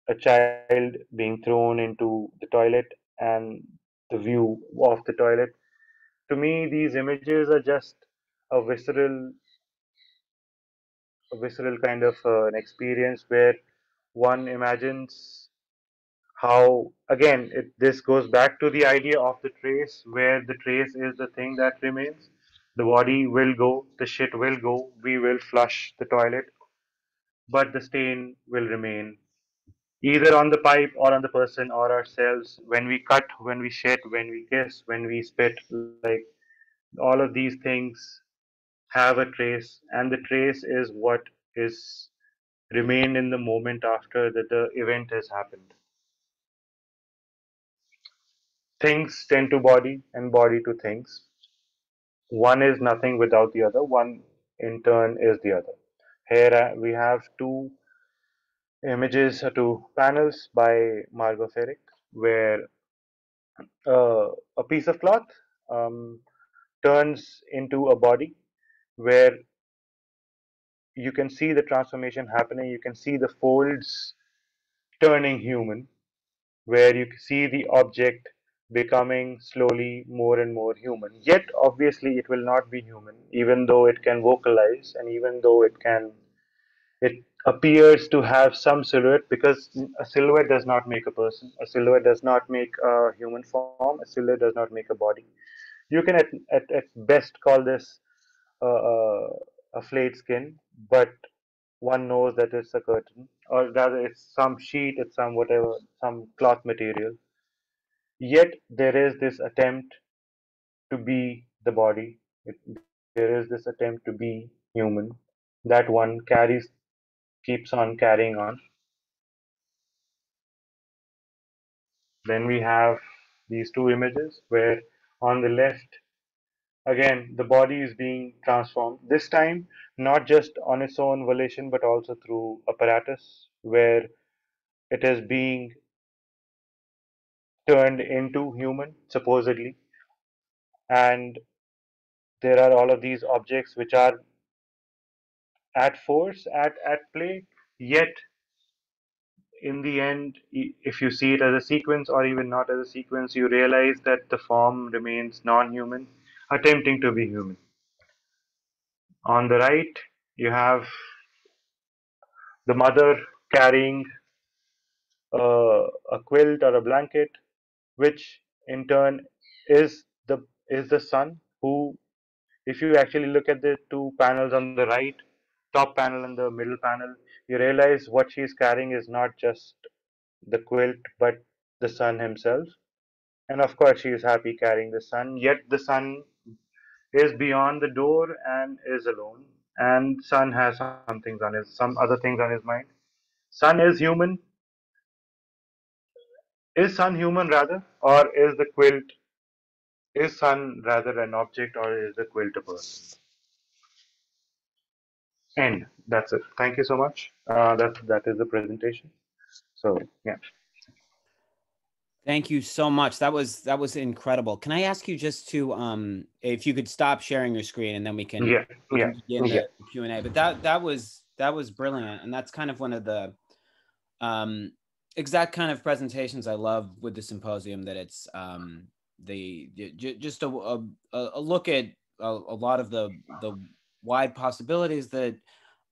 S2: a child being thrown into the toilet and the view of the toilet. To me, these images are just a visceral kind of an experience where one imagines. how again this goes back to the idea of the trace, where the trace is the thing that remains. The body will go, the shit will go, we will flush the toilet, but the stain will remain either on the pipe or on the person or ourselves when we cut, when we shit, when we kiss, when we spit. Like all of these things have a trace, and the trace is what is remained in the moment after that the event has happened. Things tend to body and body to things. One is nothing without the other, one in turn is the other. Here we have two images, two panels by Margot Ferrick, where a piece of cloth um, turns into a body, where you can see the transformation happening, you can see the folds turning human, where you see the object becoming slowly more and more human. Yet, obviously, it will not be human, even though it can vocalize and even though it appears to have some silhouette, because a silhouette does not make a person, a silhouette does not make a human form, a silhouette does not make a body. You can at best call this a flayed skin, but one knows that it's a curtain, or rather, it's some sheet, it's some whatever, some cloth material. Yet there is this attempt to be the body. There is this attempt to be human that one carries, keeps on carrying on. Then we have these two images where on the left, again, the body is being transformed. This time, not just on its own volition, but also through apparatus, where it is being turned into human, supposedly. And there are all of these objects which are at force, at play, yet in the end, if you see it as a sequence or even not as a sequence, you realize that the form remains non-human, attempting to be human. On the right, you have the mother carrying a quilt or a blanket, which in turn is the son who, if you actually look at the two panels on the right, top panel and the middle panel, you realize what she's carrying is not just the quilt, but the son himself. And of course, she is happy carrying the son, yet the son is beyond the door and is alone. And son has some other things on his mind. Son is human. Is son human rather, or is the quilt, is son rather an object, or is the quilt a person? And that's it. Thank you so much. That is the presentation. So yeah,
S1: Thank you so much. That was incredible. Can I ask you just to if you could stop sharing your screen and then
S2: yeah,
S1: we
S2: yeah,
S1: can begin
S2: yeah.
S1: the Q&A. But that was brilliant, and that's kind of one of the um exact kind of presentations I love with the symposium, that it's just a look at a lot of the wide possibilities that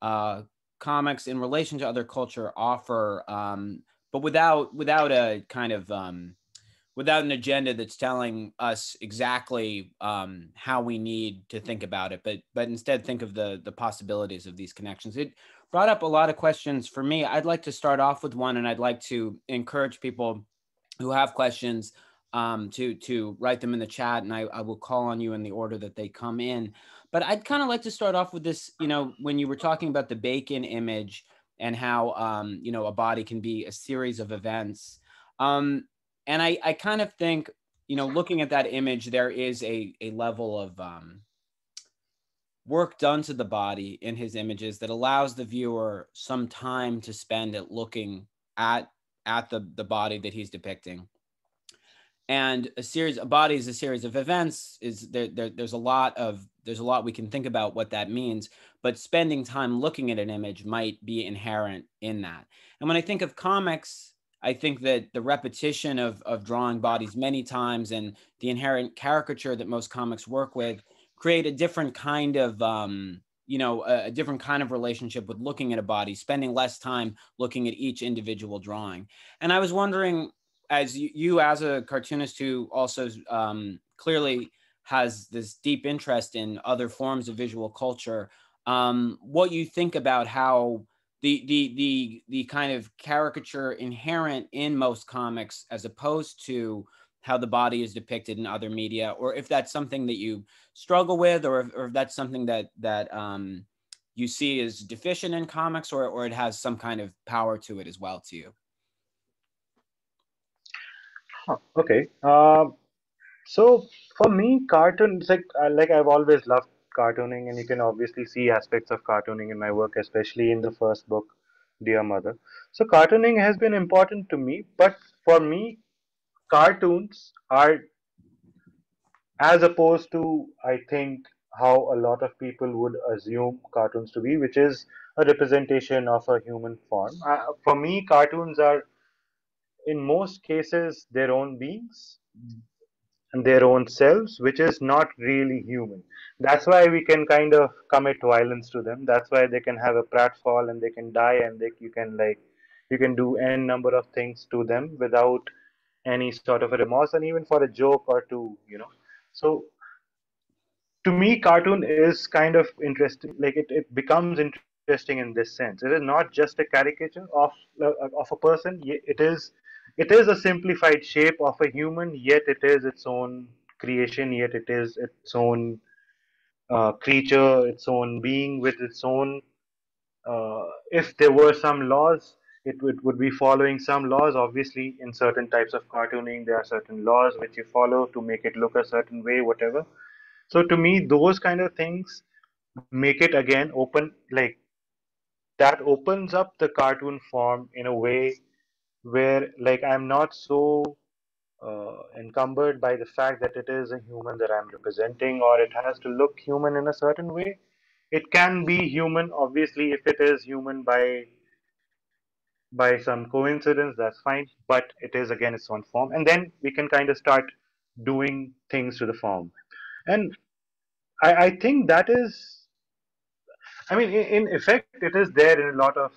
S1: uh comics in relation to other culture offer, but without a kind of without an agenda that's telling us exactly how we need to think about it, but instead think of the possibilities of these connections. It brought up a lot of questions for me. I'd like to start off with one, and I'd like to encourage people who have questions to write them in the chat, and I will call on you in the order that they come in. But I'd kind of like to start off with this. When you were talking about the bacon image and how a body can be a series of events. Um, and I kind of think, looking at that image, there is a level of work done to the body in his images that allows the viewer some time to spend at looking at the body that he's depicting. And a body is a series of events. There's a lot we can think about what that means, but spending time looking at an image might be inherent in that. And when I think of comics, I think that the repetition of drawing bodies many times and the inherent caricature that most comics work with create a different kind of a different kind of relationship with looking at a body, spending less time looking at each individual drawing. And I was wondering, as you as a cartoonist who also clearly has this deep interest in other forms of visual culture, what you think about how the kind of caricature inherent in most comics as opposed to how the body is depicted in other media, or if that's something that you struggle with, or if that's something that you see as deficient in comics, or it has some kind of power to it as well to you.
S2: Huh, okay. So for me, cartoons like I've always loved cartooning, and you can obviously see aspects of cartooning in my work, especially in the first book, Dear Mother. So cartooning has been important to me, but for me, cartoons are as opposed to, I think, how a lot of people would assume cartoons to be, which is a representation of a human form. For me, cartoons are in most cases their own beings and their own selves, which is not really human. That's why we can kind of commit violence to them. That's why they can have a pratfall and they can die, and you can do n number of things to them without any sort of a remorse, and even for a joke or two, you know. So to me, cartoon is kind of interesting. Like it becomes interesting in this sense. It is not just a caricature of a person. It is a simplified shape of a human. Yet it is its own creation. Yet it is its own creature, its own being with its own. If there were some laws, would be following some laws. Obviously, in certain types of cartooning, there are certain laws which you follow to make it look a certain way, whatever. So to me, those kind of things make it again open, like that opens up the cartoon form in a way where like I'm not so encumbered by the fact that it is a human that I'm representing, or it has to look human in a certain way. It can be human, obviously, if it is human by some coincidence, that's fine. But it is again its own form, and then we can kind of start doing things to the form. And I think that is, I mean, in effect, it is there in a lot of,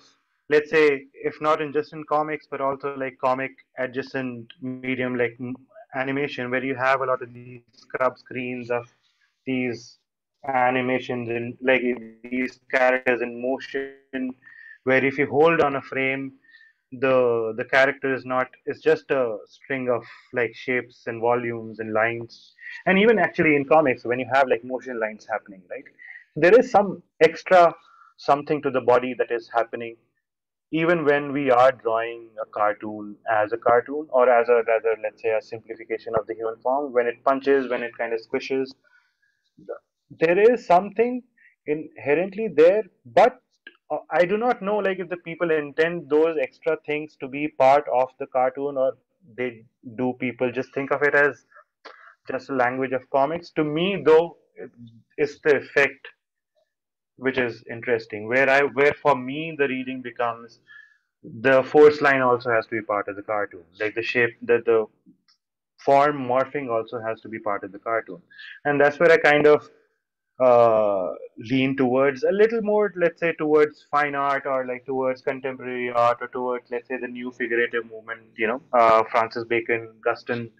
S2: let's say, if not in just in comics, but also like comic adjacent medium like animation, where you have a lot of these scrub screens of these animations in like these characters in motion, where if you hold on a frame, the character is not, it's just a string of like shapes and volumes and lines. And even actually in comics, when you have like motion lines happening, right, there is some extra something to the body that is happening even when we are drawing a cartoon as a cartoon, or as a rather, let's say, a simplification of the human form. When it punches, when it kind of squishes, there is something inherently there. But I do not know like if the people intend those extra things to be part of the cartoon, or they do people just think of it as just a language of comics. To me, though, it's the effect which is interesting. Where for me the reading becomes, the force line also has to be part of the cartoon. Like the shape, the form morphing also has to be part of the cartoon, and that's where I kind of lean towards a little more, let's say, towards fine art, or like towards contemporary art, or towards, let's say, the new figurative movement. You know, Francis Bacon, Guston,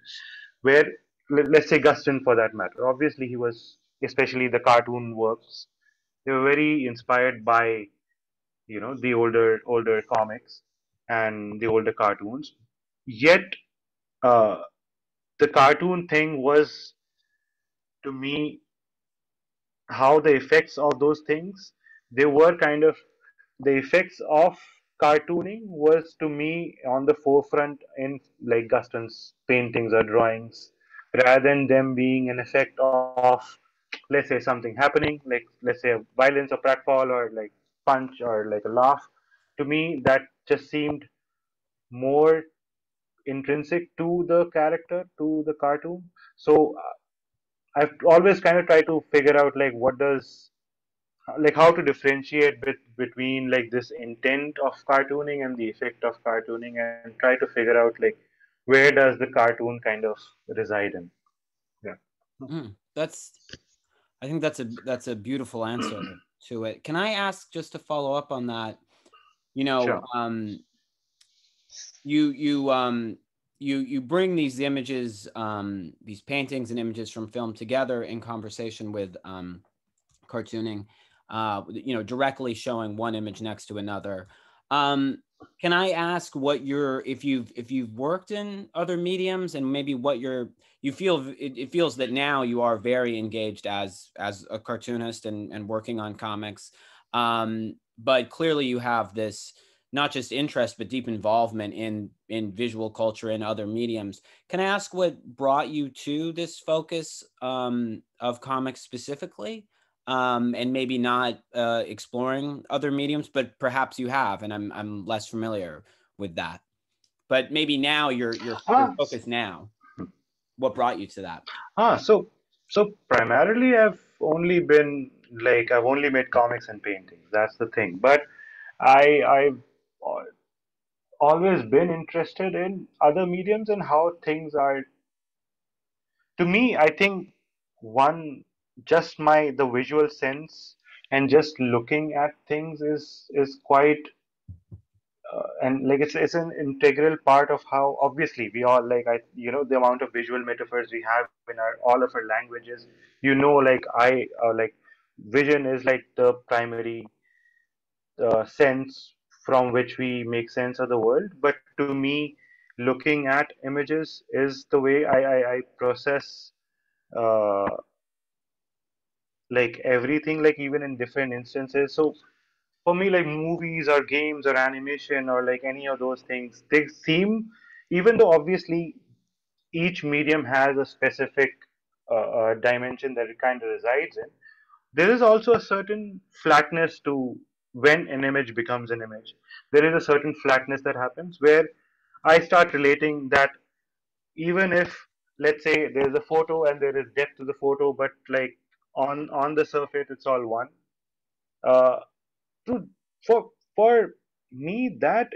S2: where let's say Guston for that matter. Obviously, he was, especially the cartoon works, they were very inspired by, you know, the older comics and the older cartoons. Yet uh, the cartoon thing was, to me, how the effects of those things, they were kind of, the effects of cartooning was to me on the forefront in like Guston's paintings or drawings, rather than them being an effect of, let's say, something happening, like let's say a violence or pratfall or like punch or like a laugh. To me, that just seemed more intrinsic to the character, to the cartoon. So I've always kind of tried to figure out like what does, like how to differentiate between like this intent of cartooning and the effect of cartooning, and try to figure out like where does the cartoon kind of reside in. Yeah.
S1: That's I think that's a beautiful answer to it. Can I ask just to follow up on that? You know,
S2: Sure.
S1: you you bring these images, these paintings and images from film together in conversation with cartooning, directly showing one image next to another. Um, can I ask what you're, if you've worked in other mediums, and maybe what you feel, it feels that now you are very engaged as a cartoonist and working on comics, but clearly you have this not just interest but deep involvement in visual culture and other mediums. Can I ask what brought you to this focus of comics specifically? And maybe not exploring other mediums, but perhaps you have, and I'm less familiar with that. But maybe now you're
S2: Ah,
S1: focused now. What brought you to that?
S2: so primarily I've only made comics and paintings. That's the thing. But I've always been interested in other mediums and how things are. To me, I think one just my the visual sense and just looking at things is quite and like it's an integral part of how obviously we all like I the amount of visual metaphors we have in our all of our languages. Like like vision is like the primary sense from which we make sense of the world. But to me, looking at images is the way I process uh, like everything, like even in different instances. So for me, like movies or games or animation or like any of those things, they seem, even though obviously each medium has a specific dimension that it kind of resides in, there is also a certain flatness to when an image becomes an image. There is a certain flatness that happens where I start relating that even if, let's say, there's a photo and there is depth to the photo, but like on the surface it's all one. Uh, to for me, that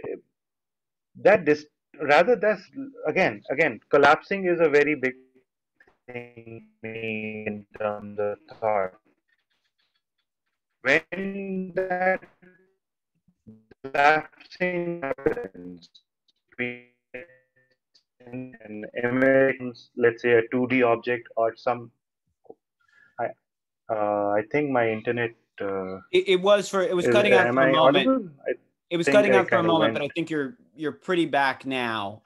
S2: dis rather that's again collapsing is a very big thing for me in terms of thought. When that collapsing happens between an image becomes, let's say, a 2D object or some. I I think my internet.
S1: It was
S2: Is
S1: cutting out
S2: am
S1: for a
S2: I
S1: moment.
S2: audible? I
S1: It was
S2: think
S1: cutting
S2: I
S1: out for a
S2: kind of
S1: moment, but
S2: went.
S1: I think you're pretty back now.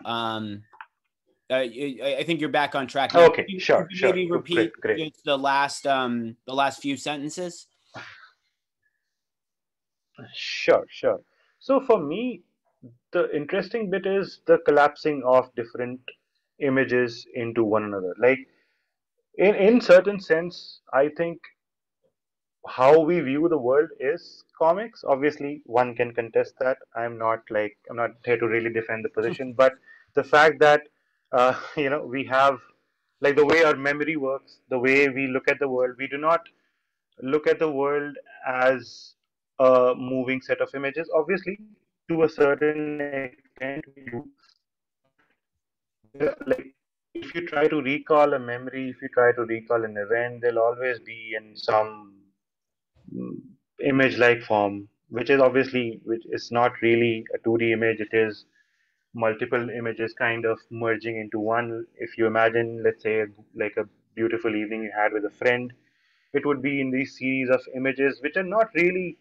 S1: I think you're back on track now.
S2: Okay,
S1: Could
S2: sure,
S1: you
S2: sure.
S1: maybe
S2: Great,
S1: repeat
S2: great.
S1: just the last few sentences?
S2: Sure, sure. So for me, the interesting bit is the collapsing of different images into one another. Like in certain sense, I think how we view the world is comics. Obviously, one can contest that. I'm not here to really defend the position, but the fact that we have like the way our memory works, the way we look at the world, we do not look at the world as a moving set of images. Obviously, to a certain extent, we do, but like if you try to recall a memory, if you try to recall an event, there'll always be in some mm, image-like form, which is not really a 2D image. It is multiple images kind of merging into one. If you imagine, let's say, like a beautiful evening you had with a friend, it would be in these series of images which are not really,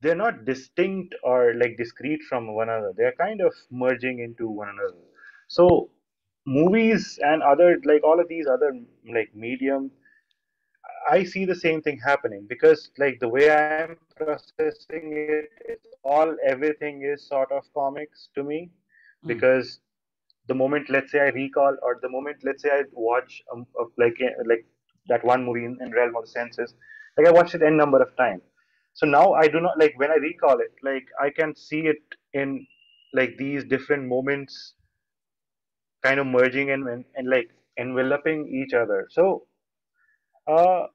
S2: they're not distinct or like discrete from one another. They're kind of merging into one another. So movies and other like all of these other like medium, I see the same thing happening because like the way I'm processing it, it's all everything is sort of comics to me
S1: Mm.
S2: because the moment, let's say, I recall, or the moment, let's say, I watch like that one movie in Realm of the Senses, like I watched it n number of times. So now I do not like when I recall it, like I can see it in like these different moments, kind of merging and like enveloping each other. Uh,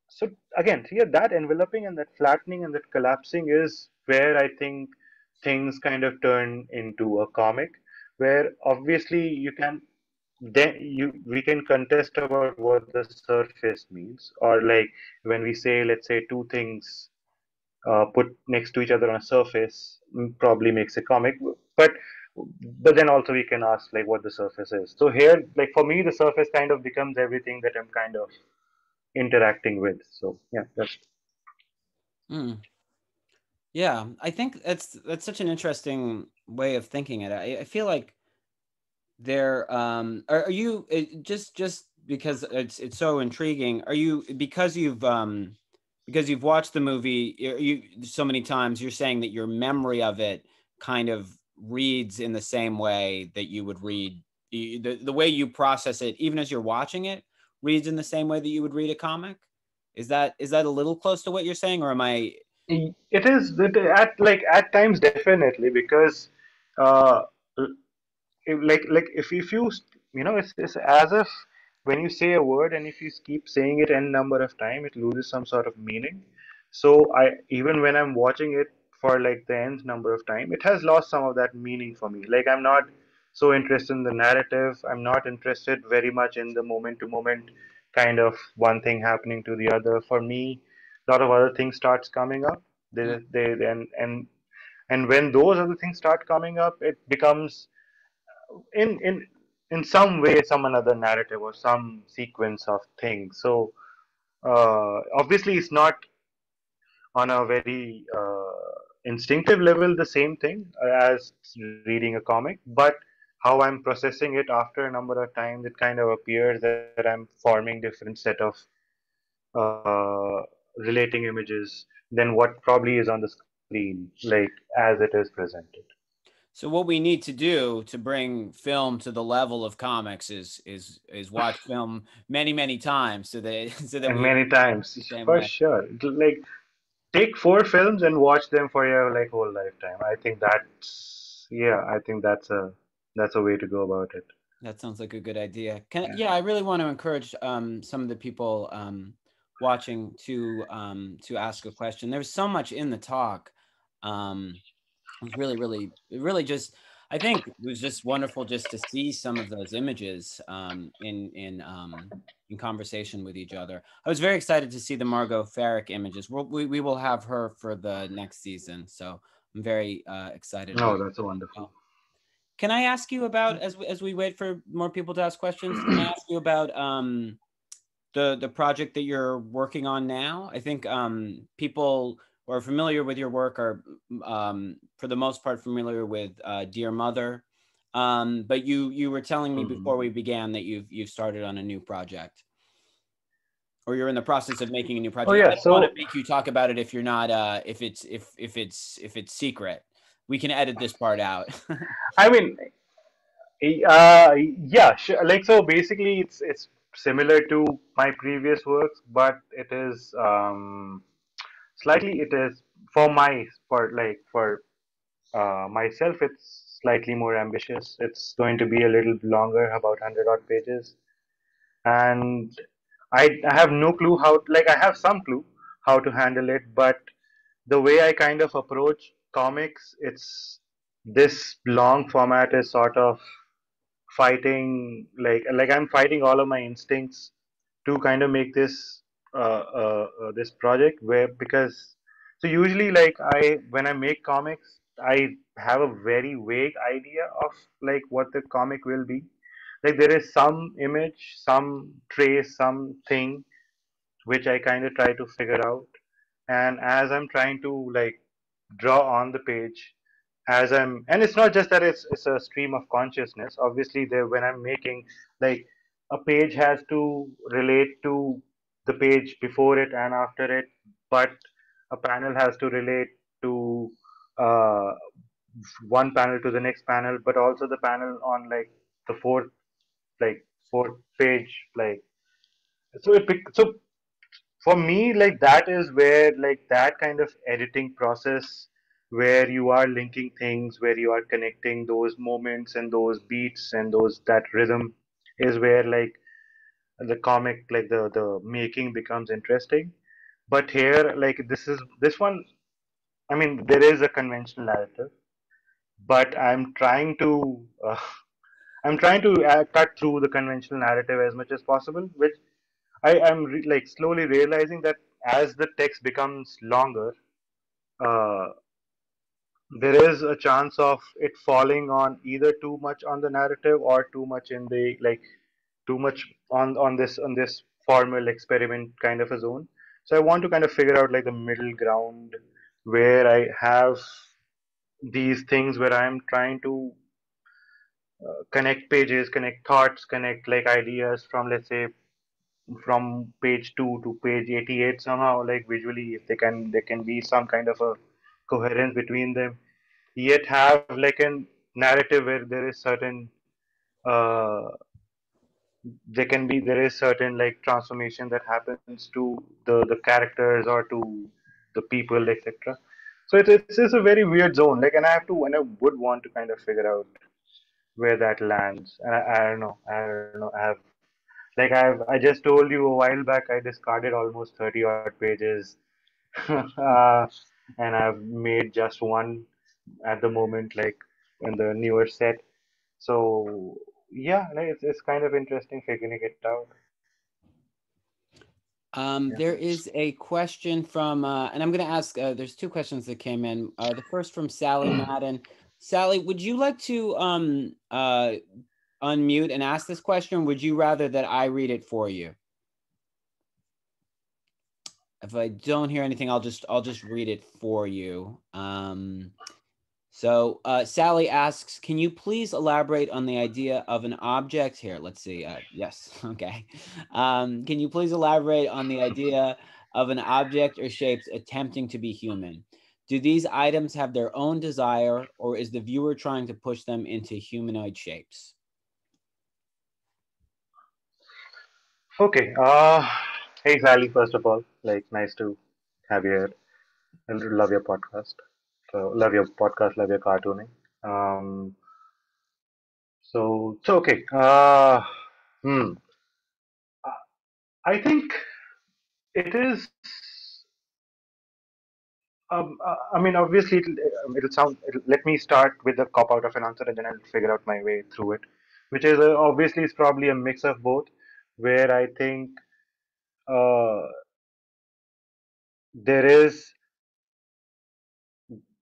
S2: so again, yeah, that enveloping and that flattening and that collapsing is where I think things kind of turn into a comic, where obviously you can then you we can contest about what the surface means, or like when we say, let's say, two things put next to each other on a surface probably makes a comic. But but then also we can ask like what the surface is. So here, like for me, the surface kind of becomes everything that I'm kind of interacting with. So yeah, that's
S1: Mm. Yeah, I think that's such an interesting way of thinking it. I feel like there are you just because it's so intriguing. Are you because you've watched the movie so many times, you're saying that your memory of it kind of reads in the same way that you would read the way you process it even as you're watching it reads in the same way that you would read a comic? Is that a little close to what you're saying, or am I?
S2: it is at like at times definitely because uh like if you it's as if when you say a word and if you keep saying it n number of time it loses some sort of meaning. So I even when I'm watching it for like the nth number of time it has lost some of that meaning for me. Like I'm not so interested in the narrative, I'm not interested very much in the moment to moment kind of one thing happening to the other. For me a lot of other things starts coming up. They and when those other things start coming up it becomes in in in some way some another narrative or some sequence of things. So obviously it's not on a very instinctive level the same thing as reading a comic, but how I'm processing it after a number of times it kind of appears that I'm forming different set of uh, relating images than what probably is on the screen like as it is presented.
S1: So what we need to do to bring film to the level of comics is watch film many times so that so that
S2: And
S1: we
S2: many
S1: experience it
S2: times
S1: the same
S2: for
S1: way.
S2: sure. Like take four films and watch them for your like whole lifetime. I think that's yeah, I think that's a way to go about it.
S1: That sounds like a good idea. Can
S2: Yeah.
S1: Yeah, I really want to encourage some of the people watching to ask a question. There's so much in the talk. It was really just. I think it was just wonderful just to see some of those images in conversation with each other. I was very excited to see the Margot Farrick images. We will have her for the next season, so I'm very excited about
S2: No,
S1: it
S2: that's
S1: as
S2: wonderful.
S1: well. Can I ask you about as we wait for more people to ask questions? Can I ask you about the project that you're working on now? I think people who are familiar with your work are for the most part familiar with Dear Mother. But you were telling me
S2: Hmm.
S1: before we began that you've started on a new project, or you're in the process of making a new
S2: Oh
S1: project. I
S2: yeah,
S1: don't want to
S2: so
S1: make you talk about it if you're not if it's secret. We can edit this part out.
S2: I mean yeah, sure. Like so basically it's similar to my previous works, but it is slightly it is for my for myself, it's slightly more ambitious. It's going to be a little longer, about 100 odd pages. And I have no clue how, like, I have some clue how to handle it, but the way I kind of approach comics, it's this long format is sort of fighting, like I'm fighting all of my instincts to kind of make this project where because so usually like I when I make comics I have a very vague idea of like what the comic will be. Like there is some image, some trace, something which I kind of try to figure out, and as I'm trying to like draw on the page, as I'm and it's not just that it's a stream of consciousness. Obviously there when I'm making like a page has to relate to the page before it and after it, but a panel has to relate to uh, one panel to the next panel, but also the panel on like the like fourth page like so for me like that is where like that kind of editing process where you are linking things, where you are connecting those moments and those beats and those that rhythm is where like the comic like the making becomes interesting. But here like this one, I mean there is a conventional narrative, but I'm trying to cut through the conventional narrative as much as possible, which like slowly realizing that as the text becomes longer, uh, there is a chance of it falling on either too much on the narrative or too much in the like too much on this formal experiment kind of a zone. So I want to kind of figure out like the middle ground where I have these things where I'm trying to connect pages, connect thoughts, connect like ideas from, let's say, from page 2 to page 88 somehow, like visually, if there can be some kind of a coherence between them, yet have like a narrative where there is certain uh, there is certain like transformation that happens to the characters or to the people, etc. So it's a very weird zone, like, and I would want to kind of figure out where that lands. And I don't know, I just told you a while back, I discarded almost 30 odd pages. uh, and I've made just one at the moment, like in the newer set. So yeah, like, it's kind of interesting figuring it out. Yeah.
S1: There is a question from, and I'm going to ask. There's two questions that came in. The first from Sally Madden. Sally, would you like to unmute and ask this question? Or would you rather that I read it for you? If I don't hear anything, I'll just read it for you. So Sally asks, can you please elaborate on the idea of an object here? Let's see. Yes. Okay. Can you please elaborate on the idea of an object or shapes attempting to be human? Do these items have their own desire, or is the viewer trying to push them into humanoid shapes?
S2: Okay. Hey Sally, first of all, like, nice to have you here. I love your podcast. So love your podcast, love your cartooning. So okay. Hmm. I think it is. I mean, obviously, let me start with the cop out of an answer, and then I'll figure out my way through it. Which is obviously is probably a mix of both, where I think uh, there is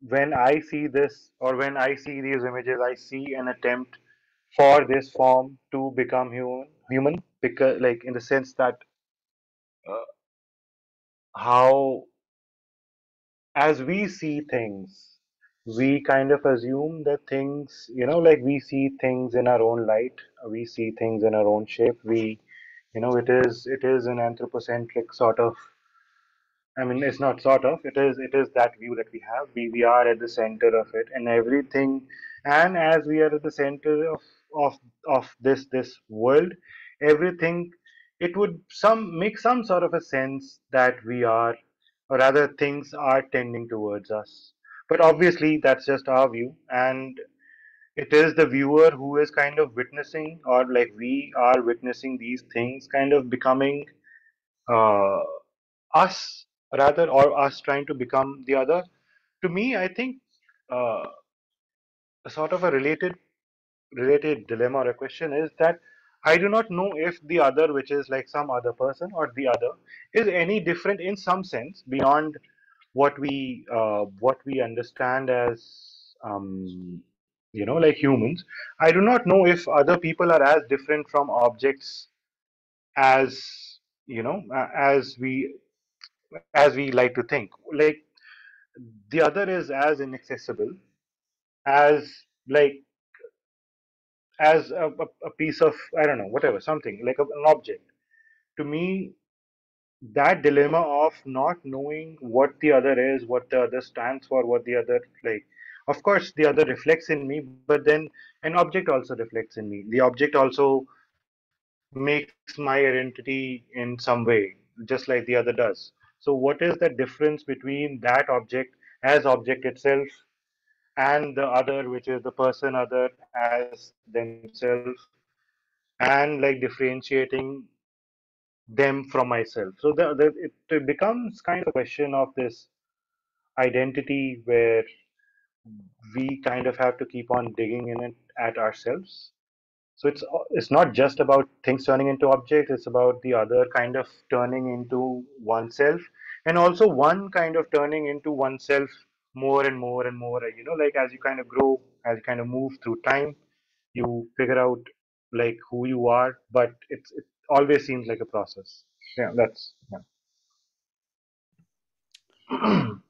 S2: when I see this or when I see these images, I see an attempt for this form to become human, because, like, in the sense that uh, how as we see things, we kind of assume that things, like, we see things in our own light, we see things in our own shape. It is an anthropocentric sort of. I mean, it's not sort of. It is that view that we have. We are at the center of it, and everything. And as we are at the center of this world, everything. It would some make some sort of a sense that we are, or rather, things are tending towards us. But obviously, that's just our view, and it is the viewer who is kind of witnessing, or like we are witnessing these things kind of becoming uh, us, rather, or us trying to become the other. To me, I think uh, a sort of a related dilemma or a question is that I do not know if the other, which is like some other person or the other, is any different in some sense beyond what we understand as, like, humans. I do not know if other people are as different from objects as, as we like to think. Like, the other is as inaccessible as, like, as a piece of, I don't know, whatever, something like an object. To me, that dilemma of not knowing what the other is, what the other stands for, what the other, like, of course the other reflects in me, but then an object also reflects in me. The object also makes my identity in some way, just like the other does. So what is the difference between that object as object itself and the other, which is the person other as themselves, and like differentiating them from myself. So it becomes kind of a question of this identity where we kind of have to keep on digging in it at ourselves. So it's not just about things turning into objects, it's about the other kind of turning into oneself, and also one kind of turning into oneself more and more and more, like as you kind of grow, as you kind of move through time, you figure out like who you are, but it always seems like a process. Yeah, that's yeah.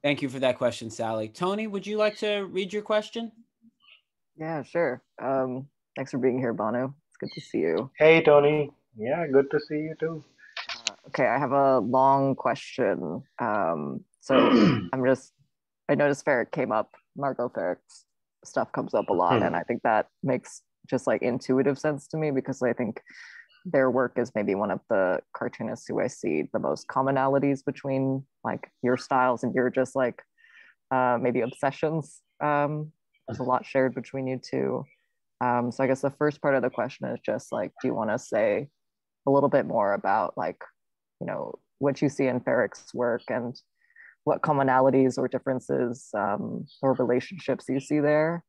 S1: Thank you for that question, Sally. Tony, would you like to read your question?
S3: Yeah, sure. Thanks for being here, Banu. It's good to see you.
S2: Hey Tony, yeah, good to see you too.
S3: Okay, I have a long question. So I'm just, I noticed Ferric came up, Margot Ferric's stuff comes up a lot, and I think that makes just like intuitive sense to me because I think their work is maybe one of the cartoonists who I see the most commonalities between like your styles and your just like maybe obsessions. There's a lot shared between you two. So I guess the first part of the question is just like, do you want to say a little bit more about like, what you see in Ferric's work and what commonalities or differences or relationships you see there?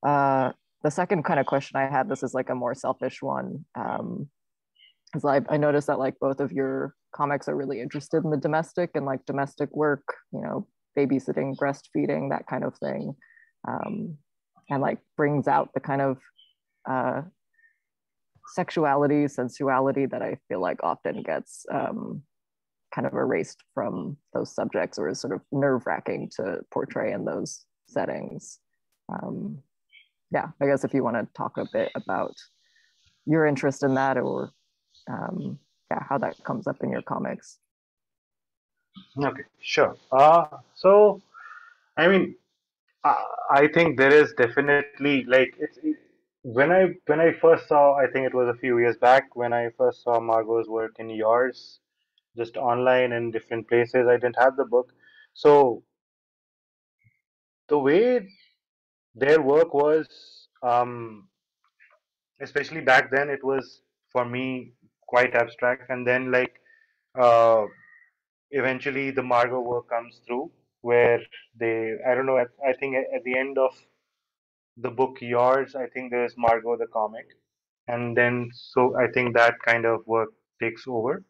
S3: Uh, the second kind of question I had, this is like a more selfish one, is I noticed that like both of your comics are really interested in the domestic and like domestic work, babysitting, breastfeeding, that kind of thing, um, and like brings out the kind of uh, sexuality, sensuality that I feel like often gets kind of erased from those subjects or is sort of nerve wracking to portray in those settings. Um, yeah, I guess if you want to talk a bit about your interest in that or yeah, how that comes up in your comics.
S2: Okay, sure. So I mean, I think there is definitely like when I first saw, I think it was a few years back when I first saw Margot's work in yours, just online in different places. I didn't have the book, so the way their work was, especially back then, it was for me quite abstract. And then like uh, eventually the Margot work comes through where they, I don't know, I think at the end of the book yours, I think there's Margot the comic, and then so I think that kind of work takes over,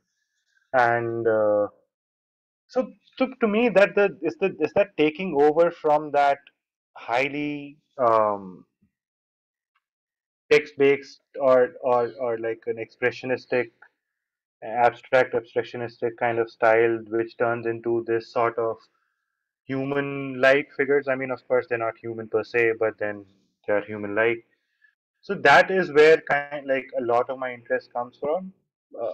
S2: and so to me that the is that taking over from that highly text based or like an expressionistic, abstract abstractionistic kind of style, which turns into this sort of human like figures. I mean, of course they're not human per se, but then they're human like. So that is where kind like a lot of my interest comes from. Uh,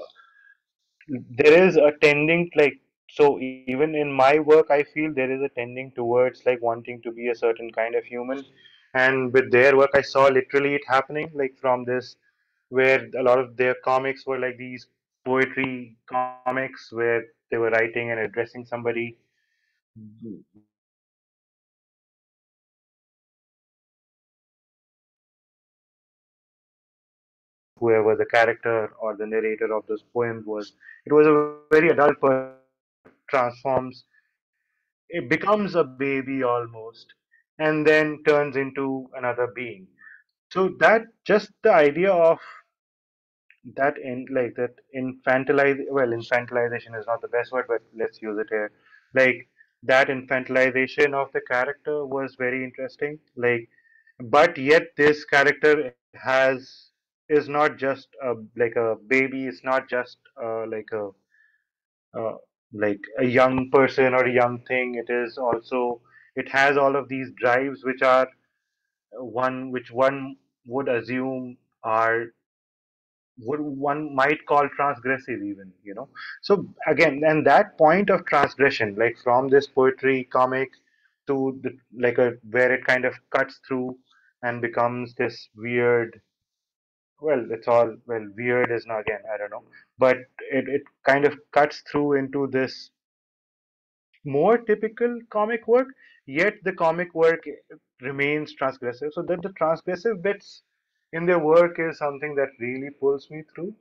S2: there is a tending like, so even in my work I feel there is a tending towards like wanting to be a certain kind of human, and with their work I saw literally it happening, like from this where a lot of their comics were like these poetry comics where they were writing and addressing somebody, whoever the character or the narrator of those poems was. It was a very adult person who transforms, it becomes a baby almost, and then turns into another being. So that just the idea of that in like that infantilize, well, infantilization is not the best word, but let's use it here. Like that infantilization of the character was very interesting. Like, but yet this character is not just a like a baby. It's not just uh, like a young person or a young thing. It is also, it has all of these drives which are one would assume are, what one might call transgressive even, so again, and that point of transgression, like from this poetry comic to the like a where it kind of cuts through and becomes this weird, well, it's all, well, weird is not, again, I don't know, but it kind of cuts through into this more typical comic work, yet the comic work remains transgressive, so that the transgressive bits in their work is something that really pulls me through,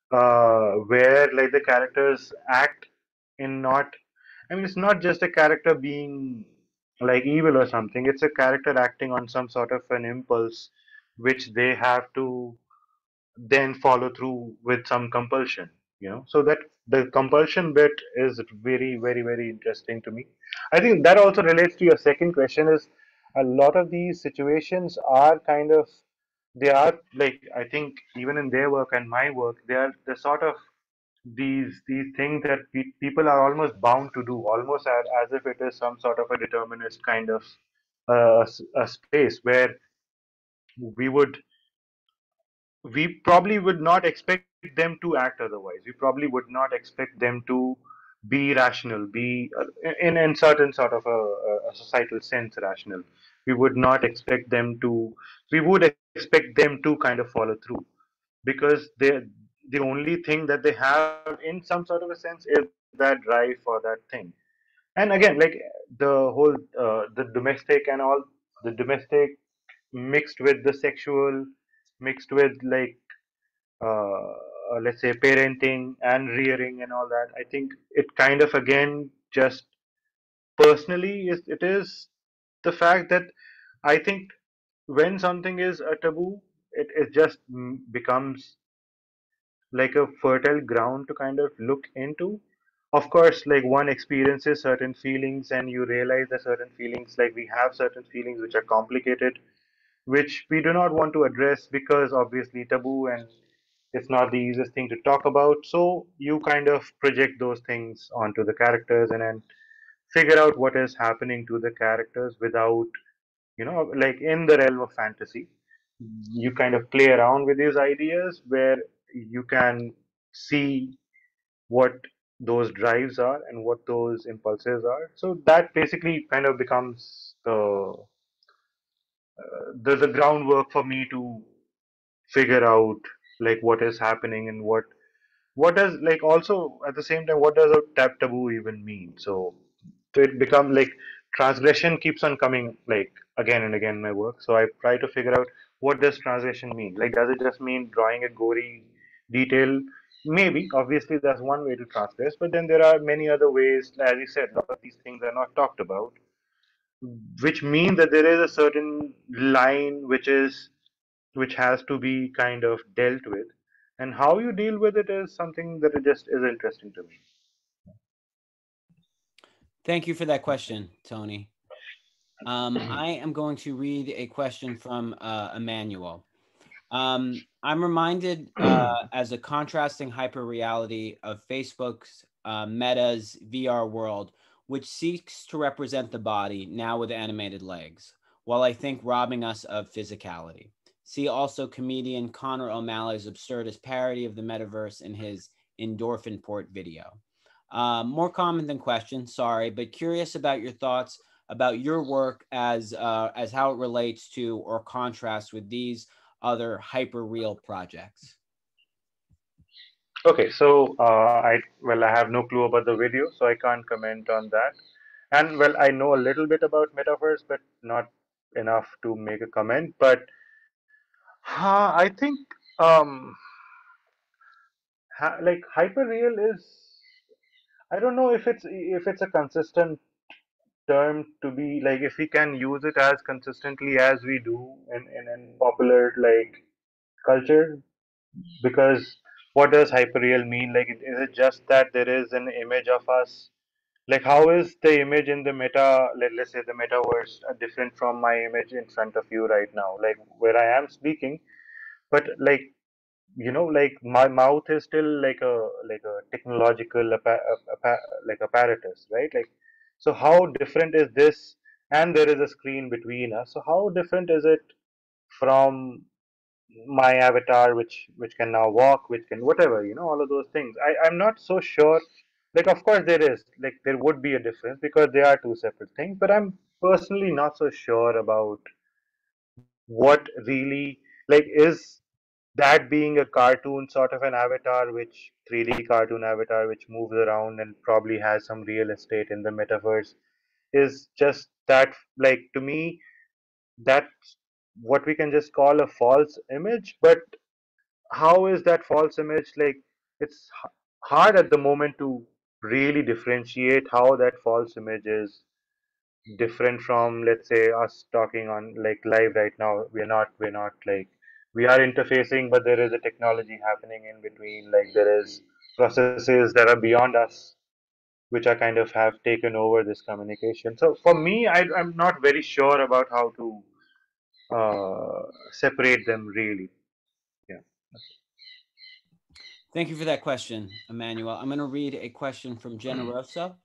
S2: where like the characters act in not, I mean, it's not just a character being like evil or something, it's a character acting on some sort of an impulse which they have to then follow through with some compulsion, So that the compulsion bit is very, very, very interesting to me. I think that also relates to your second question. Is a lot of these situations are kind of, they are like, I think even in their work and my work, they're sort of these things that people are almost bound to do, almost as if it is some sort of a determinist kind of a space where we would we probably would not expect them to act otherwise. We probably would not expect them to be rational, be in certain sort of a societal sense rational. We would not expect them to. We would expect them to kind of follow through, because the only thing that they have in some sort of a sense is that drive for that thing. And again, like the whole the domestic and all, the domestic mixed with the sexual, mixed with like let's say parenting and rearing and all that. I think it kind of again just personally is, it is the fact that I think when something is a taboo, it just becomes like a fertile ground to kind of look into. Of course, like one experiences certain feelings and you realize that certain feelings, like we have certain feelings which are complicated, which we do not want to address because obviously taboo and it's not the easiest thing to talk about. So you kind of project those things onto the characters and then figure out what is happening to the characters without, like in the realm of fantasy. You kind of play around with these ideas where you can see what those drives are and what those impulses are. So that basically kind of becomes the groundwork for me to figure out like what is happening and what does, like, also at the same time, what does a taboo even mean. So it becomes like transgression keeps on coming like again and again in my work. So I try to figure out what does transgression mean. Like, does it just mean drawing a gory detail? Maybe, obviously, that's one way to transgress, but then there are many other ways. As you said, a lot of these things are not talked about, which mean that there is a certain line which has to be kind of dealt with, and how you deal with it is something that it just is interesting to me.
S1: Thank you for that question, Tony. I am going to read a question from Emmanuel. I'm reminded as a contrasting hyperreality of Facebook's Meta's VR world, which seeks to represent the body now with animated legs, while I think robbing us of physicality. See also comedian Connor O'Malley's absurdist parody of the metaverse in his Endorphin Port video. More comment than question, sorry, but curious about your thoughts about your work as how it relates to or contrasts with these other hyper real projects.
S2: Okay, so I have no clue about the video, so I can't comment on that. And well, I know a little bit about metaverse, but not enough to make a comment. But I think like hyperreal is, I don't know if it's a consistent term to be like, if we can use it as consistently as we do in popular like culture, because what does hyperreal mean? Like, is it just that there is an image of us? Like, how is the image in the let's say the metaverse, different from my image in front of you right now, like where I am speaking? But like, like my mouth is still like a technological like apparatus, right? Like, so how different is this? And there is a screen between us. So how different is it from my avatar, which can now walk, which can whatever, all of those things. I'm not so sure. Like, of course there is, like, there would be a difference because they are two separate things, but I'm personally not so sure about what really, like, is that being a cartoon sort of an avatar, which 3D cartoon avatar which moves around and probably has some real estate in the metaverse, is just that, like, to me, that's what we can just call a false image. But how is that false image, like, it's hard at the moment to really differentiate how that false image is different from, let's say, us talking on like live right now. We're not like, we are interfacing, but there is a technology happening in between. Like, there is processes that are beyond us, which are kind of have taken over this communication. So for me, I'm not very sure about how to separate them really. Yeah.
S1: Thank you for that question, Emmanuel. I'm going to read a question from Generosa.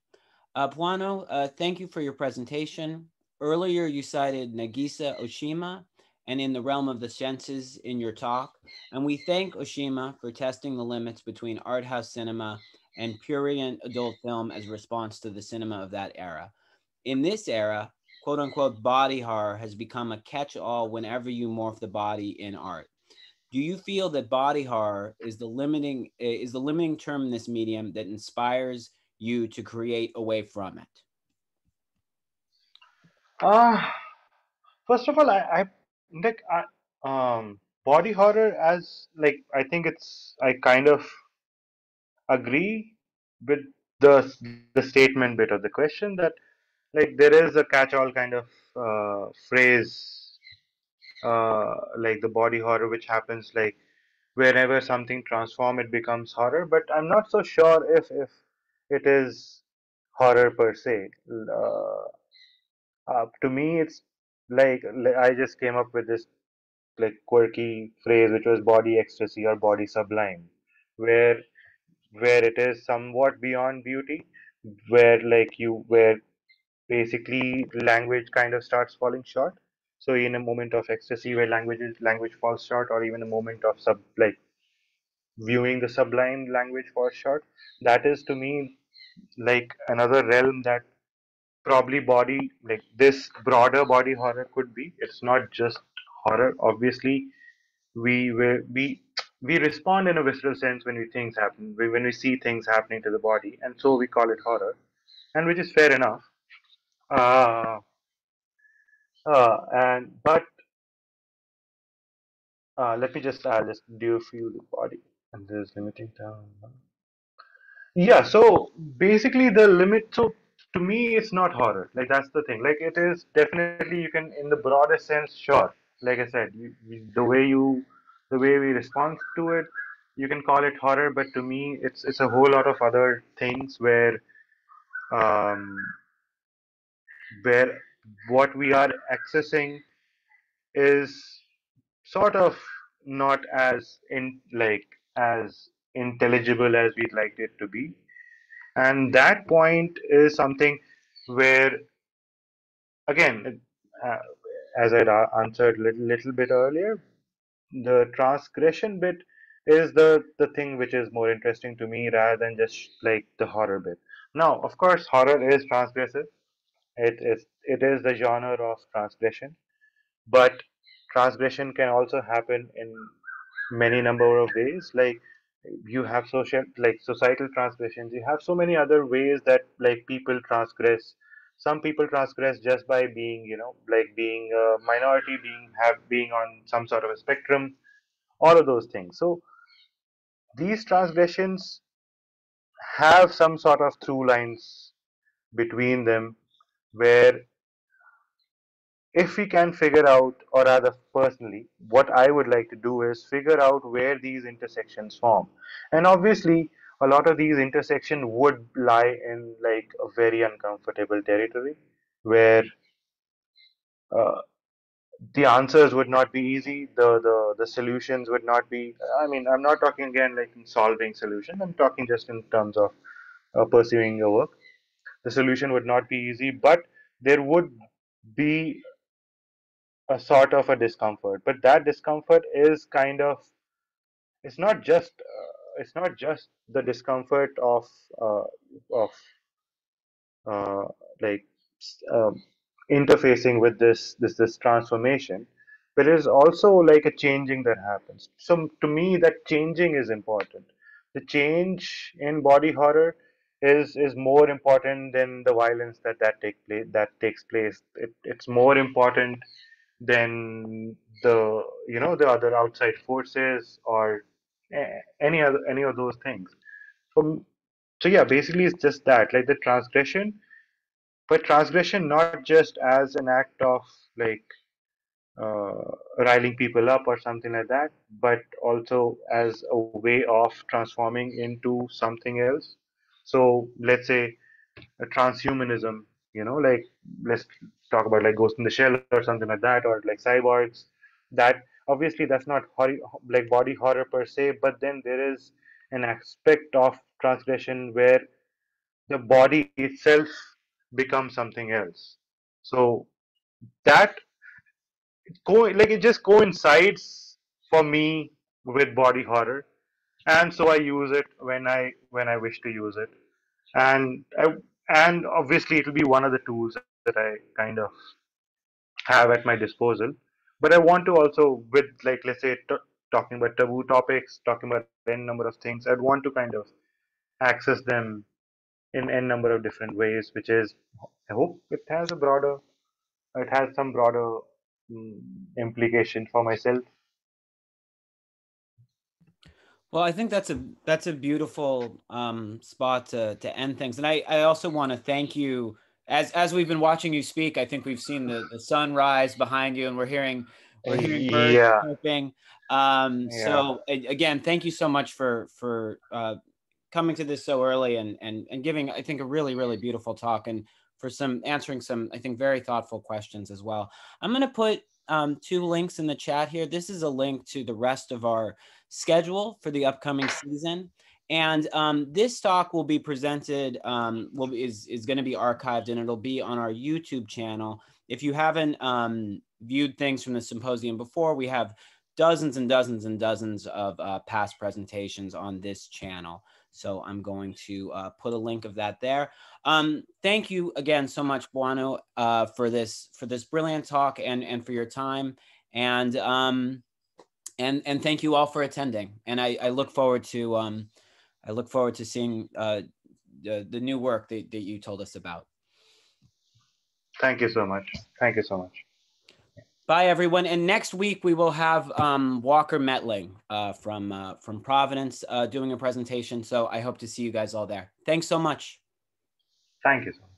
S1: Puano, thank you for your presentation. Earlier, you cited Nagisa Oshima and In the Realm of the Senses in your talk, and we thank Oshima for testing the limits between art house cinema and prurient adult film as a response to the cinema of that era. In this era, quote unquote, body horror has become a catch all whenever you morph the body in art. Do you feel that body horror is the limiting term in this medium that inspires you to create away from it?
S2: Uh, First of all, I like body horror as like I think I kind of agree with the statement bit of the question that like there is a catch-all kind of phrase like the body horror which happens like whenever something transforms it becomes horror, but I'm not so sure if it is horror per se. To me it's like I just came up with this like quirky phrase which was body ecstasy or body sublime, where it is somewhat beyond beauty, where basically language kind of starts falling short. So in a moment of ecstasy where language falls short, or even a moment of viewing the sublime, language falls short, that is to me like another realm that probably body like this broader body horror could be. It's not just horror. Obviously, we we we we respond in a visceral sense when when we see things happening to the body, and so we call it horror, and which is fair enough. Uh, and but let me just do you feel the body and there's limiting time. Yeah, so basically the limit. So to me, it's not horror. Like that's the thing. Like it is definitely you can, in the broadest sense, sure. Like I said, the way we respond to it, you can call it horror. But to me, it's a whole lot of other things um, where what we are accessing is sort of not as as intelligible as we'd like it to be. And that point is something where, again, uh, as I answered little bit earlier, the transgression bit is the thing which is more interesting to me rather than just like the horror bit. Now, of course, horror is transgressive. It is the genre of transgression, but transgression can also happen in many number of ways. Like you have societal transgressions, you have so many other ways that like people transgress. Some people transgress just by being, like being a minority, being on some sort of a spectrum, all of those things. So these transgressions have some sort of through lines between them, where if we can figure out, or rather personally what I would like to do is figure out where these intersections form. And obviously a lot of these intersections would lie in like a very uncomfortable territory where uh, the answers would not be easy, the solutions would not be, I mean, I'm not talking again like in solving solutions, I'm talking just in terms of pursuing your work. The solution would not be easy, but there would be a sort of a discomfort, but that discomfort is kind of, it's not just the discomfort uh, of uh, like interfacing with this transformation, but it is also like a changing that happens. So to me that changing is important. The change in body horror is more important than the violence that takes place. It's more important than the other outside forces or any of those things. So, so yeah, basically it's just that, like the transgression, but transgression not just as an act of like riling people up or something like that, but also as a way of transforming into something else. So let's say a transhumanism, like let's talk about like Ghost in the Shell or something like that, or like cyborgs. That obviously that's not like body horror per se, but then there is an aspect of transgression where the body itself becomes something else. So that like it just coincides for me with body horror, and so I use it when I wish to use it, and and obviously it will be one of the tools that I kind of have at my disposal. But I want to also, with like let's say talking about taboo topics, talking about n number of things, I'd want to kind of access them in n number of different ways, which is I hope it has some broader mm, implication for myself.
S1: Well, I think that's a beautiful spot to end things, and I also want to thank you as we've been watching you speak. I think we've seen the sunrise behind you, and we're hearing birds
S2: Yeah,
S1: chirping.
S2: yeah.
S1: Again, thank you so much for coming to this so early and giving, I think, a really beautiful talk, and for some answering some, I think, very thoughtful questions as well. I'm going to put two links in the chat here. This is a link to the rest of our schedule for the upcoming season. And this talk will be presented, is going to be archived, and it'll be on our YouTube channel. If you haven't viewed things from the symposium before, we have dozens and dozens and dozens of past presentations on this channel. So I'm going to put a link of that there. Thank you again so much, Bhanu, for this brilliant talk and for your time. And and thank you all for attending. And I look forward to seeing the new work that you told us about.
S2: Thank you so much. Thank you so much.
S1: Bye, everyone. And next week we will have Walker Metling from Providence doing a presentation. So I hope to see you guys all there. Thanks so much.
S2: Thank you so much.